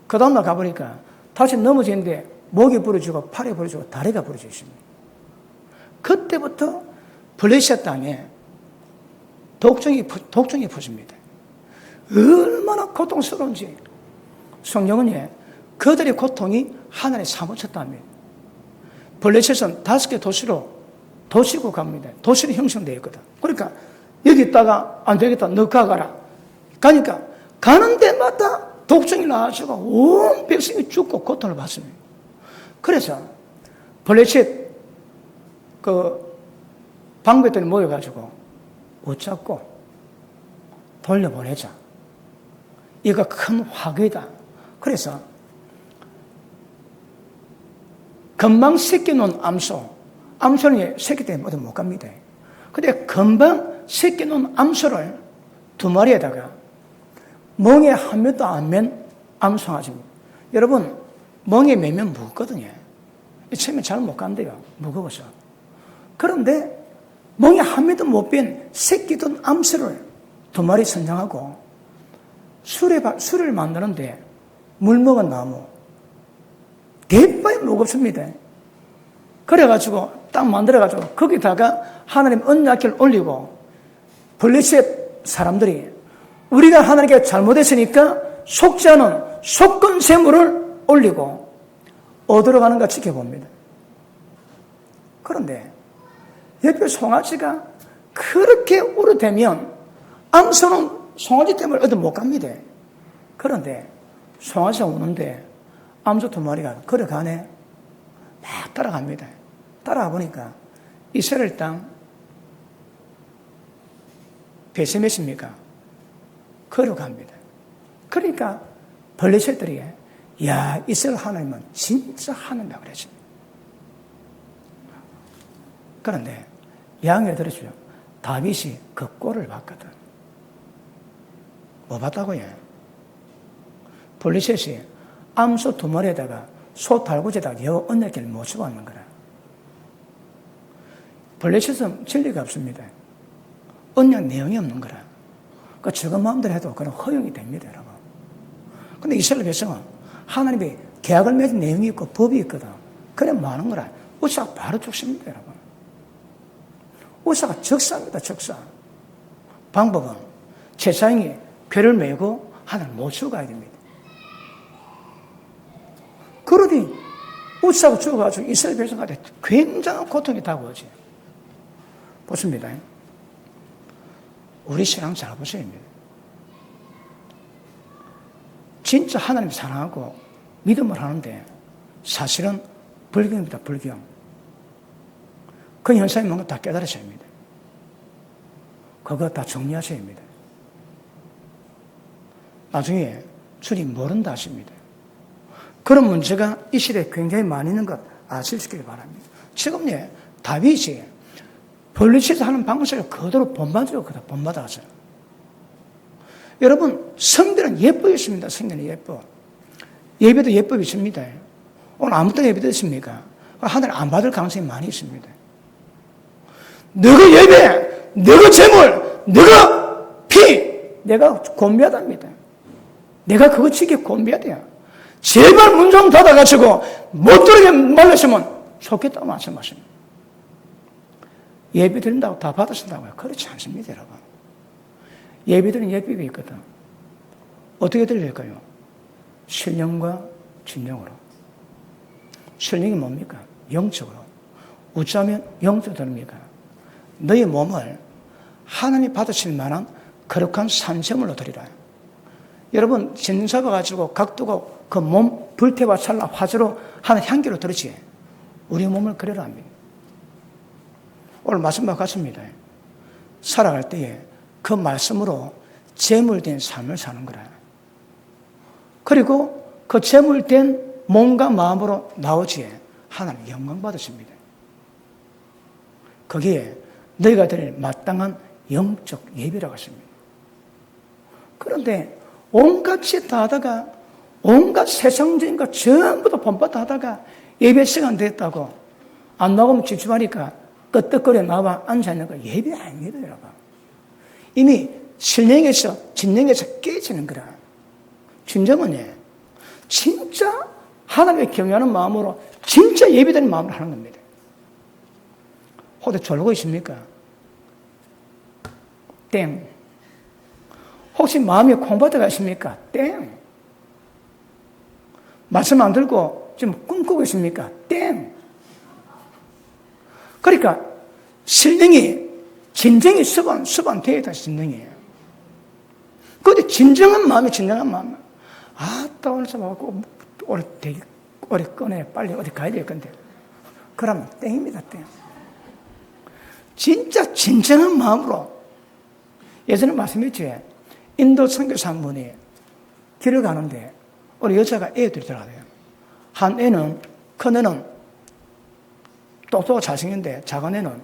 그 다음날 가보니까 다시 넘어지는데 목이 부러지고 팔이 부러지고 다리가 부러져 있습니다. 그때부터 블레셋 땅에 독종이 퍼집니다. 얼마나 고통스러운지 성경은 그들의 고통이 하나님 사무쳤답니다. 블레셋은 5개 도시로 갑니다. 도시로 형성되어 있거든. 그러니까 여기 있다가 안 되겠다 너 가가라. 가니까 가는 데마다 독종이 나와서 온 백성이 죽고 고통을 받습니다. 그래서 블레셋 방백들이 모여가지고 어쩌고 돌려보내자. 이거 큰 화기다. 그래서 금방 새끼 놓은 암소는 새끼 때문에 어디 못 갑니다. 근데 금방 새끼 놓은 암소를 2마리에다가 멍에 한 몇도 안 맨 암송아지입니다. 여러분 멍에 매면 무겁거든요. 처음에 잘 못 간대요. 무거워서. 그런데 멍에 한 몇도 못 뺀 새끼 둔 암소를 2마리 선정하고 술을 만드는데 물 먹은 나무 대파이 무겁습니다. 그래가지고 딱 만들어가지고 거기다가 하나님 언약궤를 올리고 블레셋 사람들이 우리가 하나님께 잘못했으니까 속지 않은 속건세물을 올리고 어디로 가는가 지켜봅니다. 그런데 옆에 송아지가 그렇게 우르대면 암소는 송아지 때문에 어디 못 갑니다. 그런데 송아지가 우는데 암소 2마리가 걸어가네. 막 따라갑니다. 따라가 보니까 이스라엘 땅 베세메십니까? 걸어갑니다. 그러니까 블레셋들이 야 이스라엘 하나님은 진짜 하나님이라고 그랬습니다. 그런데 양해 들으시죠. 다윗이 그 꼴을 봤거든. 뭐 봤다고요? 볼리셋이 암소 2마리에다가 소 달구지에다가 여호 언약궤를 모시고 왔는 거라. 볼리셋은 진리가 없습니다. 언약 내용이 없는 거라. 그러니까 저거 마음대로 해도 그건 허용이 됩니다, 여러분. 근데 이스라엘 백성은 하나님이 계약을 맺은 내용이 있고 법이 있거든. 그래 많은 거라. 우사가 바로 죽습니다, 여러분. 우사가 적사입니다, 적사. 방법은 제사장이 궤를 메고 하나를 모시고 가야 됩니다. 그러니 우사가 죽어가지고 이스라엘 백성한테 굉장한 고통이 다가오지. 보십니다. 우리 신앙 잘 보셔야 합니다. 진짜 하나님 사랑하고 믿음을 하는데 사실은 불경입니다, 불경. 그 현상이 뭔가 다 깨달으셔야 합니다. 그거 다 정리하셔야 합니다. 나중에 주님 모른다 하십니다. 그런 문제가 이 시대에 굉장히 많이 있는 것 아시길 바랍니다. 지금 다윗이 볼리셋 하는 방식을 그대로 본받아서 여러분 성들은 예법이 있습니다. 성들은 예법. 예배도 예법이 있습니다. 오늘 아무 때나 예배도 있습니까? 하나님 안 받을 가능성이 많이 있습니다. 너가 예배, 너가 재물, 너가 피, 내가 곤비하답니다. 내가 그거 지키 곤비하대요. 제발 문 좀 닫아가지고 못 들게 말렸으면 좋겠다고 말씀하십니다. 예배 드린다고 다 받으신다고요? 그렇지 않습니다, 여러분. 예배 드리는 예법이 있거든. 어떻게 드릴까요? 신령과 진정으로. 신령이 뭡니까? 영적으로. 우짜면 영적으로 드립니까? 너희 몸을 하나님 받으실 만한 거룩한 산재물로 드리라. 여러분 진정 잡아가지고 각두고 그 몸 불태와 찰나 화재로 하는 향기로 들으지. 우리 몸을 그래라 합니다. 오늘 말씀과 같습니다. 살아갈 때에 그 말씀으로 제물된 삶을 사는 거라. 그리고 그 제물된 몸과 마음으로 나오지에 하나님 영광 받으십니다. 거기에 너희가 드릴 마땅한 영적 예배라고 하십니다. 그런데 온갖 짓 다 하다가 온갖 세상적인 거 전부 다 본받아 하다가 예배 시간 됐다고 안 나오면 집중하니까 끄떡거려 나와 앉아있는 거 예배 아닙니다, 여러분. 이미 신령에서 진령에서 깨지는 거라. 진정은 진짜 하나님을 경외하는 마음으로 진짜 예배되는 마음으로 하는 겁니다. 혹시 졸고 있습니까? 땡. 혹시 마음이 콩밭에 있습니까? 땡. 말씀 안 들고 지금 꿈꾸고 있습니까? 땡. 그러니까 신령이 진정이 수반되어야 다 진정이에요. 그런데 진정한 마음이 진정한 마음. 아따 오늘 좀 와갖고 오래 꺼내 빨리 어디 가야 될 건데. 그러면 땡입니다, 땡. 진짜 진정한 마음으로. 예전에 말씀했지. 인도 선교사 한 분이 길을 가는데 우리 여자가 애들이 들어가대요. 한 애는, 큰 애는 똑똑하고 잘생겼는데 작은 애는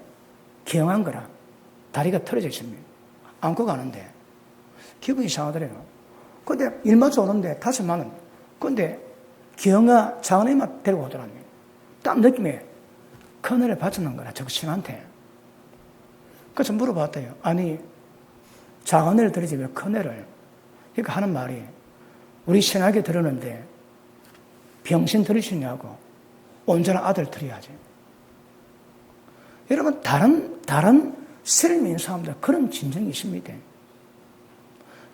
기형한 거라 다리가 틀어져 있습니다. 안고 가는데 기분이 이상하더래요. 근데 일마저 오는데 5만 원. 근데 기형아 작은 애만 데리고 오더라고요. 딱 느낌에 큰 애를 바치는 거라 적신한테. 그래서 물어봤대요. 아니 작은 애를 들이지 왜 큰 애를. 그러니까 하는 말이 우리 신학에 들었는데 병신 들으시냐고 온전한 아들 들여야지. 여러분 다른 세를 믿는 사람들 그런 진정이 있습니다.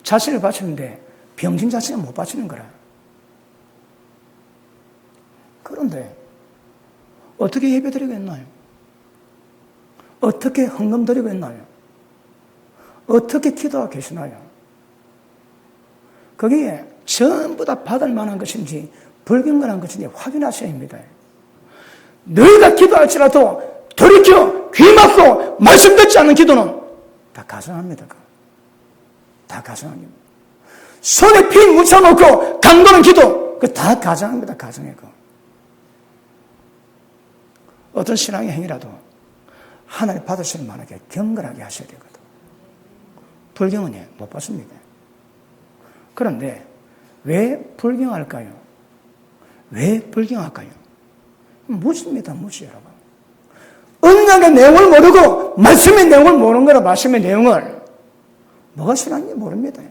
자신을 바치는데 병신 자신을 못 바치는 거라. 그런데 어떻게 예배 드리고 있나요? 어떻게 헌금 드리고 있나요? 어떻게 기도하고 계시나요? 거기에 전부 다 받을 만한 것인지 불경건한 것인지 확인하셔야 합니다. 너희가 기도할지라도 돌이켜 귀 막고 말씀 듣지 않는 기도는 다 가성합니다. 다 가성합니다. 손에 피 묻혀놓고 강도는 기도 그 다 가정합니다. 가정의 거. 어떤 신앙의 행위라도 하나님 받으실 만하게 경건하게 하셔야 되거든. 불경은 못 받습니다. 그런데 왜 불경할까요? 왜 불경할까요? 무지입니다, 무지, 여러분. 언약의 내용을 모르고 말씀의 내용을 모르는 거라. 말씀의 내용을 뭐가 신앙인지 모릅니다.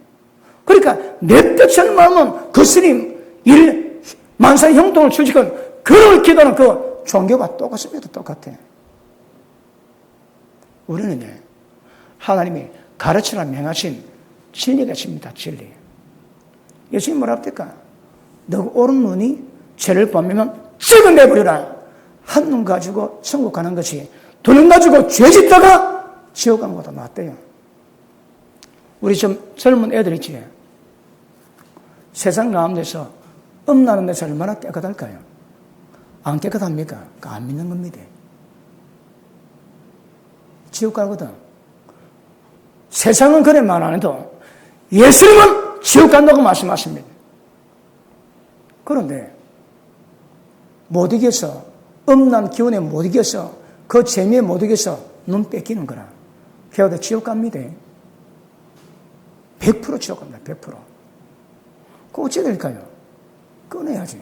그러니까 내 뜻하는 마음은 그 스님 만사의 형통을 주시건 그를 기도하는 그 종교가 똑같습니다. 똑같아. 우리는 하나님이 가르치라 명하신 진리가 있습니다. 진리. 예수님 뭐라 합니까? 너 오른 눈이 죄를 범하면 찍어내버리라. 한 눈 가지고 천국 가는 것이 두 눈 가지고 죄 짓다가 지옥 가는 것보다 낫대요. 우리 좀 젊은 애들 있지. 세상 가운데서 음란한 데서 얼마나 깨끗할까요? 안 깨끗합니까? 안 믿는 겁니다. 지옥 가거든. 세상은 그래 말 안 해도 예수님은 지옥 간다고 말씀하십니다. 그런데 못 이겨서, 음란 기운에 못 이겨서, 그 재미에 못 이겨서 눈 뺏기는 거라. 그래도 지옥 갑니다. 100% 지옥 갑니다. 100%. 그거 어찌 될까요? 끊어야지.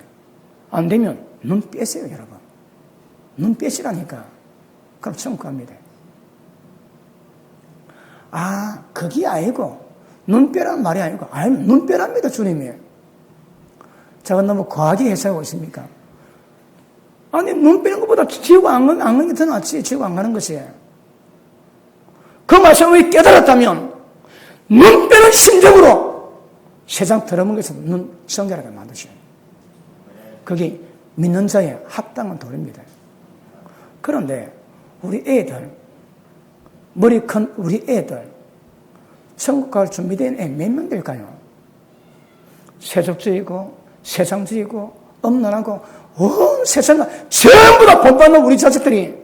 안 되면 눈 빼세요, 여러분. 눈 빼시라니까. 그럼 천국 갑니다. 아, 그게 아니고, 눈 빼라는 말이 아니고, 아니, 눈 빼랍니다, 주님이. 제가 너무 과하게 해석하고 있습니까? 아니, 눈 빼는 것보다 지옥 안 가는 게 더 낫지. 지옥 안 가는 것이. 그 말씀을 깨달았다면, 눈 빼는 심정으로 세상 더러운 것에서 눈 성결하게 만드셔요. 그게 믿는 자의 합당한 도리입니다. 그런데 우리 애들, 머리 큰 우리 애들, 천국 갈 준비된 애 몇 명 될까요? 세속주의고, 세상주의고, 엄란하고, 온 세상을 전부 다 본받는 우리 자식들이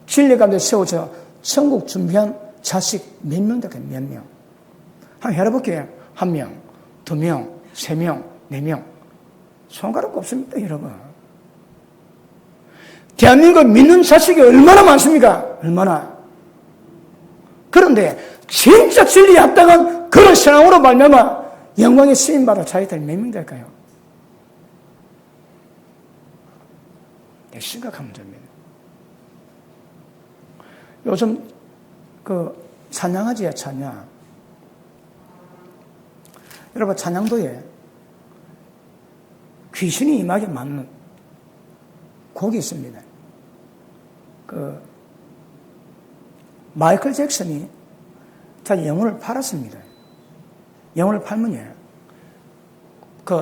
진리 가운데 세워져 천국 준비한 자식 몇 명 될까요? 몇 명? 한번 해볼게요. 1명, 2명, 3명, 4명. 손가락 없습니다, 여러분. 대한민국 믿는 자식이 얼마나 많습니까? 얼마나. 그런데 진짜 진리에 합당한 그런 신앙으로 말미암아 영광에 쓰임받을 자기들 몇 명 될까요? 심각한 문제입니다. 요즘 찬양하지요, 찬양. 여러분, 찬양도에 귀신이 임하게 맞는 곡이 있습니다. 마이클 잭슨이 자기 영혼을 팔았습니다. 영혼을 팔면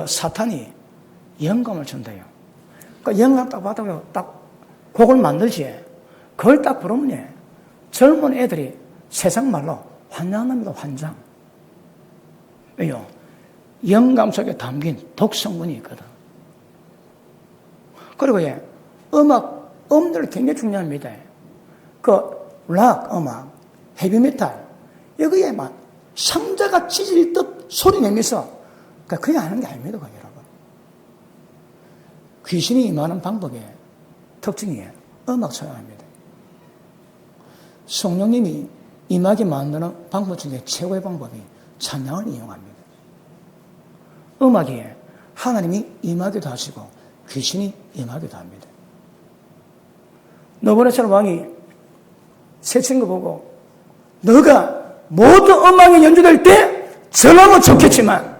사탄이 영감을 준대요. 영감 딱 받아서 딱 곡을 만들지. 그걸 딱 부르면 젊은 애들이 세상 말로 환장합니다, 환장. 왜요? 영감 속에 담긴 독성분이 있거든. 그리고 음들 굉장히 중요합니다. 락 음악, 헤비메탈, 여기에 막 상자가 찢을 듯 소리 내면서 그냥 하는 게 아닙니다, 여러분. 귀신이 임하는 방법의 특징이 음악 찬양입니다. 성령님이 임하게 만드는 방법 중에 최고의 방법이 찬양을 이용합니다. 음악에 하나님이 임하기도 하시고 귀신이 임하기도 합니다. 느부갓네살 왕이 새 친구 보고 너가 모든 음악이 연주될 때 전하면 좋겠지만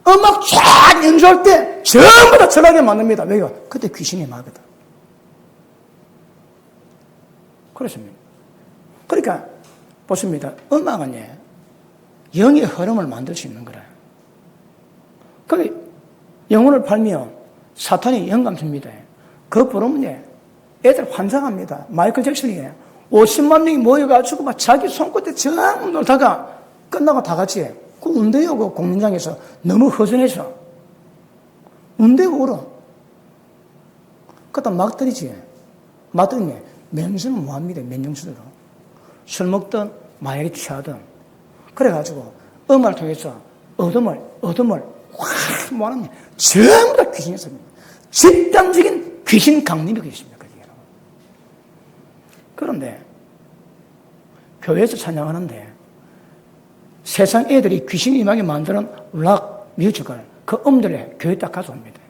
음악 쫙 연주할 때 전부 다 전하게 만듭니다. 왜요? 그때 귀신이 임하거든. 그렇습니다. 그러니까 보십니다. 음악은 영의 흐름을 만들 수 있는 거라. 영혼을 팔면 사탄이 영감 줍니다. 그 부르면 애들 환장합니다. 마이클 잭슨이 50만 명이 모여가지고 막 자기 손끝에 전부 놀다가 끝나고 다 같이 운대요. 그 공연장에서 너무 허전해서 운대고 울어. 그러다 막 때리지. 막 때리면 명수는 뭐합니다. 명령수대로 술 먹든 마약에 취하든 그래가지고 음악을 통해서 어둠을 확 모아놓으면 전부 다 귀신이었습니다. 집단적인 귀신 강림이 있습니다. 그런데 교회에서 찬양하는데 세상 애들이 귀신 임하게 만드는 락 뮤지컬 그 엄들의 교회 딱 가져옵니다.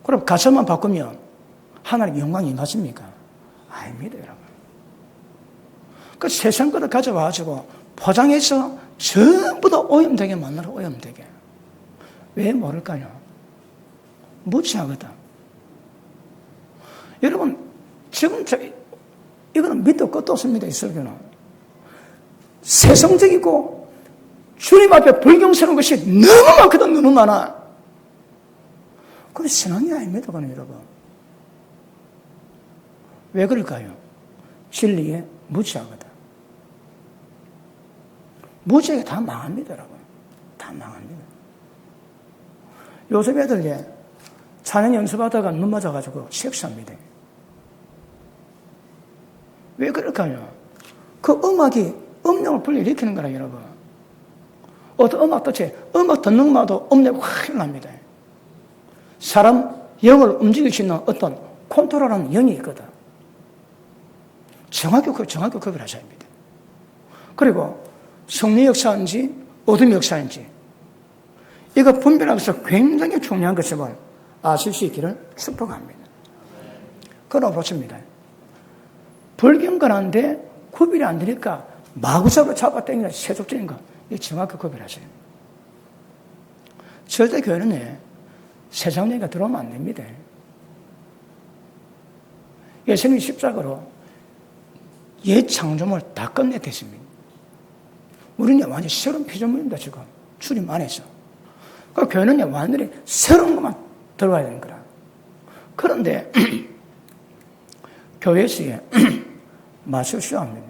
그럼 가설만 바꾸면 하나님 영광이 임하십니까? 아닙니다, 여러분. 그 세상 것을 가져와가지고 포장해서 전부 다 오염되게 만들어, 오염되게. 왜 모를까요? 무지하거든. 여러분, 지금 이거는 밑도 끝도 없습니다, 이 설교는. 세상적이고 주님 앞에 불경스러운 것이 너무 많거든, 너무 많아. 그건 신앙이 아닙니다, 그건 여러분. 왜 그럴까요? 진리에 무지하거든. 무지하게 다 망합니다, 여러분. 다 망합니다. 요즘 애들 찬양 연습하다가 눈 맞아가지고 섹스합니다. 왜 그럴까요? 그 음악이 음령을 불러일으키는 거라, 여러분. 어떤 음악 도체, 음악 듣는 것마다 음력이 확 일어납니다. 사람 영을 움직일 수 있는 어떤 컨트롤하는 영이 있거든. 정확히 구별하셔야 합니다. 그리고 성리 역사인지 어둠 역사인지 이거 분별하면서 굉장히 중요한 것임을 아실 수 있기를 축복합니다. 그럼 보십니다. 불경건한데 구별이 안 되니까 마구잡이로 잡아당기는 세속적인 거 이거 정확히 구별하셔야 합니다. 절대 교회는 세상 얘기가 들어오면 안 됩니다. 예수님이 십자가로 옛 창조물 다 끝내댔습니다. 우리는 완전히 새로운 피조물입니다, 지금. 주님 안에서. 그 교회는 완전히 새로운 것만 들어가야 되는 거라. 그런데, 교회에서 마술 쇼합니다.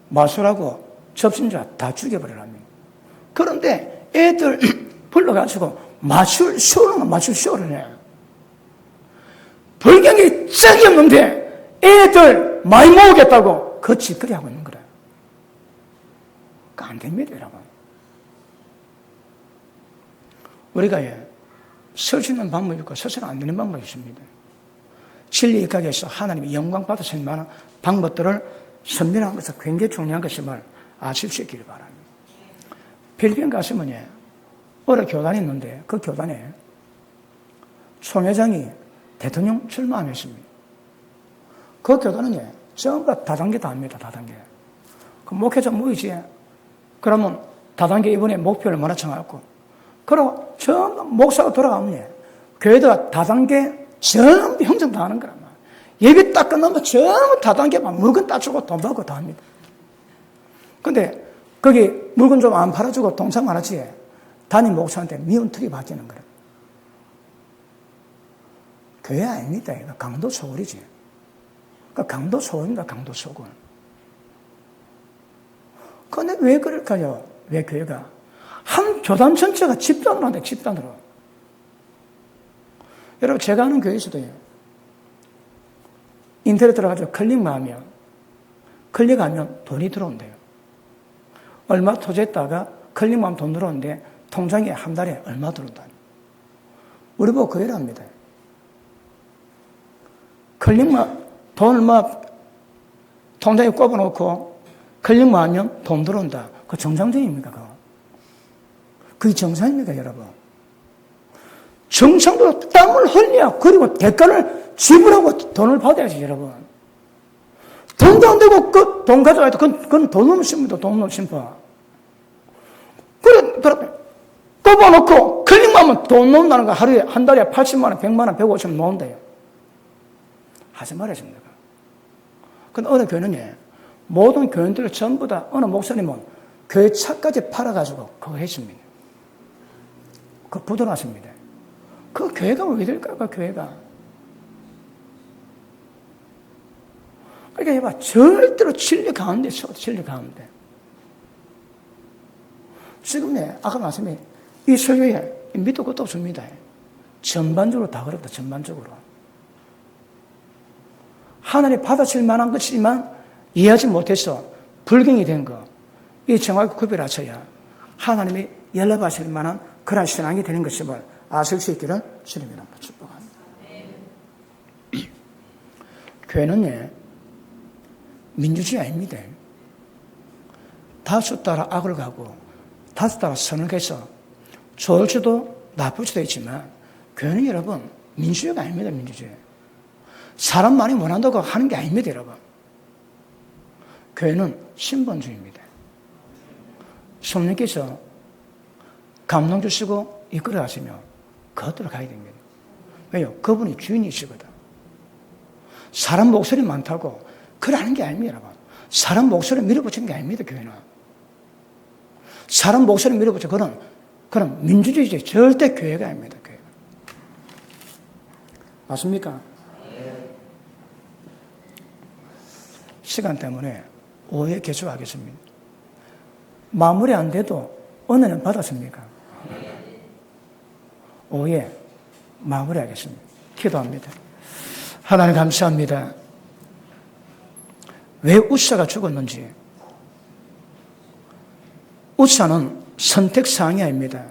마술하고 접신자 다 죽여버리랍니다. 그런데 애들 불러가지고 마술 쇼를 해. 불경이 짝이 없는데 애들 많이 모으겠다고 그 짓거리 하고 있는 거라. 안 됩니다, 여러분. 우리가 설 수 있는 방법이 있고 서서는 안 되는 방법이 있습니다. 진리 입각에서 하나님의 영광 받으실 만한 방법들을 선별하는 것은 굉장히 중요한 것임을 아실 수 있기를 바랍니다. 필리핀 가시면 어느 교단이 있는데 그 교단에 총회장이 대통령 출마했습니다. 그 교단은 전부 다 다단계 다 합니다. 다단계. 그 목회자 모이지. 그러면 다단계 이번에 목표를 뭐라 정하고 그리고 전부 목사가 돌아가면 교회가 다단계 전부 형성 다 하는 거란 말이야. 예배 딱 끝나면 전부 다단계 막 물건 따주고 돈 받고 다 합니다. 근데 거기 물건 좀 안 팔아주고 동상 안 하지. 담임 목사한테 미운 털이 바뀌는 거예요. 교회 아닙니다. 이거 강도 소굴이지. 그러니까 강도 소굴입니다. 강도 소굴. 그런데 왜 그럴까요? 왜 교회가? 한 교단 전체가 집단으로 한다. 집단으로. 여러분 제가 아는 교회에서도 인터넷 들어가서 클릭하면 돈이 들어온대요. 얼마 투자했다가 클릭하면 돈 들어오는데 통장에 한 달에 얼마 들어온다. 우리 보고 교회랍니다. 클릭만 돈 얼마 통장에 꼽아놓고 클릭만 하면 돈 들어온다. 그거 정상적입니까? 그게 정상입니까, 여러분? 정상적으로 땀을 흘려야 그리고 대가를 지불하고 돈을 받아야지, 여러분. 돈도 안 되고 그 돈 가져가야 돼. 그건 돈 넘습니다. 돈 넘심파. 그래, 꼽아놓고 클릭만 하면 돈 넣는다는 거 하루에 한 달에 80만 원, 100만 원, 150만 원 넣는다요. 하지 말아야 됩니다. 근데 어느 교회는 모든 교인들 전부 다 어느 목사님은 교회 차까지 팔아가지고 그거 했습니다. 그거 부도났습니다. 그 교회가 왜 될까요? 그 교회가. 그러니까 해봐. 절대로 진리 가운데 있어. 진리 가운데. 지금 아까 말씀에 이 설교에 밑도 끝도 없습니다. 전반적으로 다 그렇다. 전반적으로. 하나님 받아칠 만한 것이지만 이해하지 못해서 불경이 된 거. 이 정확히 구별하셔야 하나님이 연락하실 만한 그런 신앙이 되는 것임을 아실 수 있기를 주님이 한번 축복합니다. 교회는 민주주의 아닙니다. 다수 따라 악을 가고 다스다가 선언해서 좋을 수도 나쁠 수도 있지만 교회는 여러분 민주주의가 아닙니다. 민주주의. 사람 많이 원한다고 하는 게 아닙니다. 여러분. 교회는 신분주의입니다. 성령께서 감동 주시고 이끌어 가시며 그것대로 가야 됩니다. 왜요? 그분이 주인이시거든. 사람 목소리 많다고 그러는 게 아닙니다. 여러분. 사람 목소리 밀어붙이는 게 아닙니다. 교회는. 사람 목소리 밀어붙여 그런 민주주의지 절대 교회가 아닙니다. 교회가. 맞습니까? 시간 때문에 오해 개수하겠습니다. 마무리 안 돼도 은혜는 받았습니까? 오해 마무리하겠습니다. 기도합니다. 하나님 감사합니다. 왜 웃사가 죽었는지. 웃사는 선택사항이 아닙니다.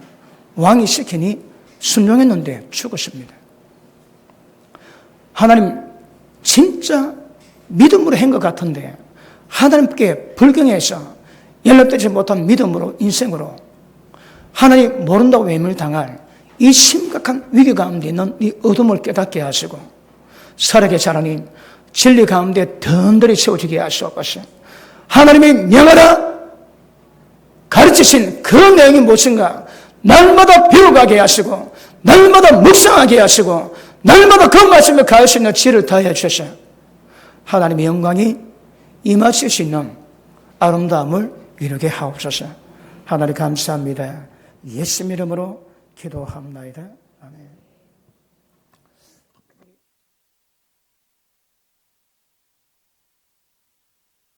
왕이 시키니 순종했는데 죽었습니다. 하나님 진짜 믿음으로 한 것 같은데 하나님께 불경해서 연락되지 못한 믿음으로 인생으로 하나님 모른다고 외면당할 이 심각한 위기 가운데 있는 이 어둠을 깨닫게 하시고 살아계신 하나님 진리 가운데 든든히 세워지게 하시옵소서. 하나님의 명하라 가르치신 그 내용이 무엇인가 날마다 배워가게 하시고 날마다 묵상하게 하시고 날마다 그 말씀을 가할 수 있는 지혜를 더해 주셔서 하나님의 영광이 임하실 수 있는 아름다움을 이루게 하옵소서. 하나님 감사합니다. 예수 이름으로 기도합나이다. 아멘.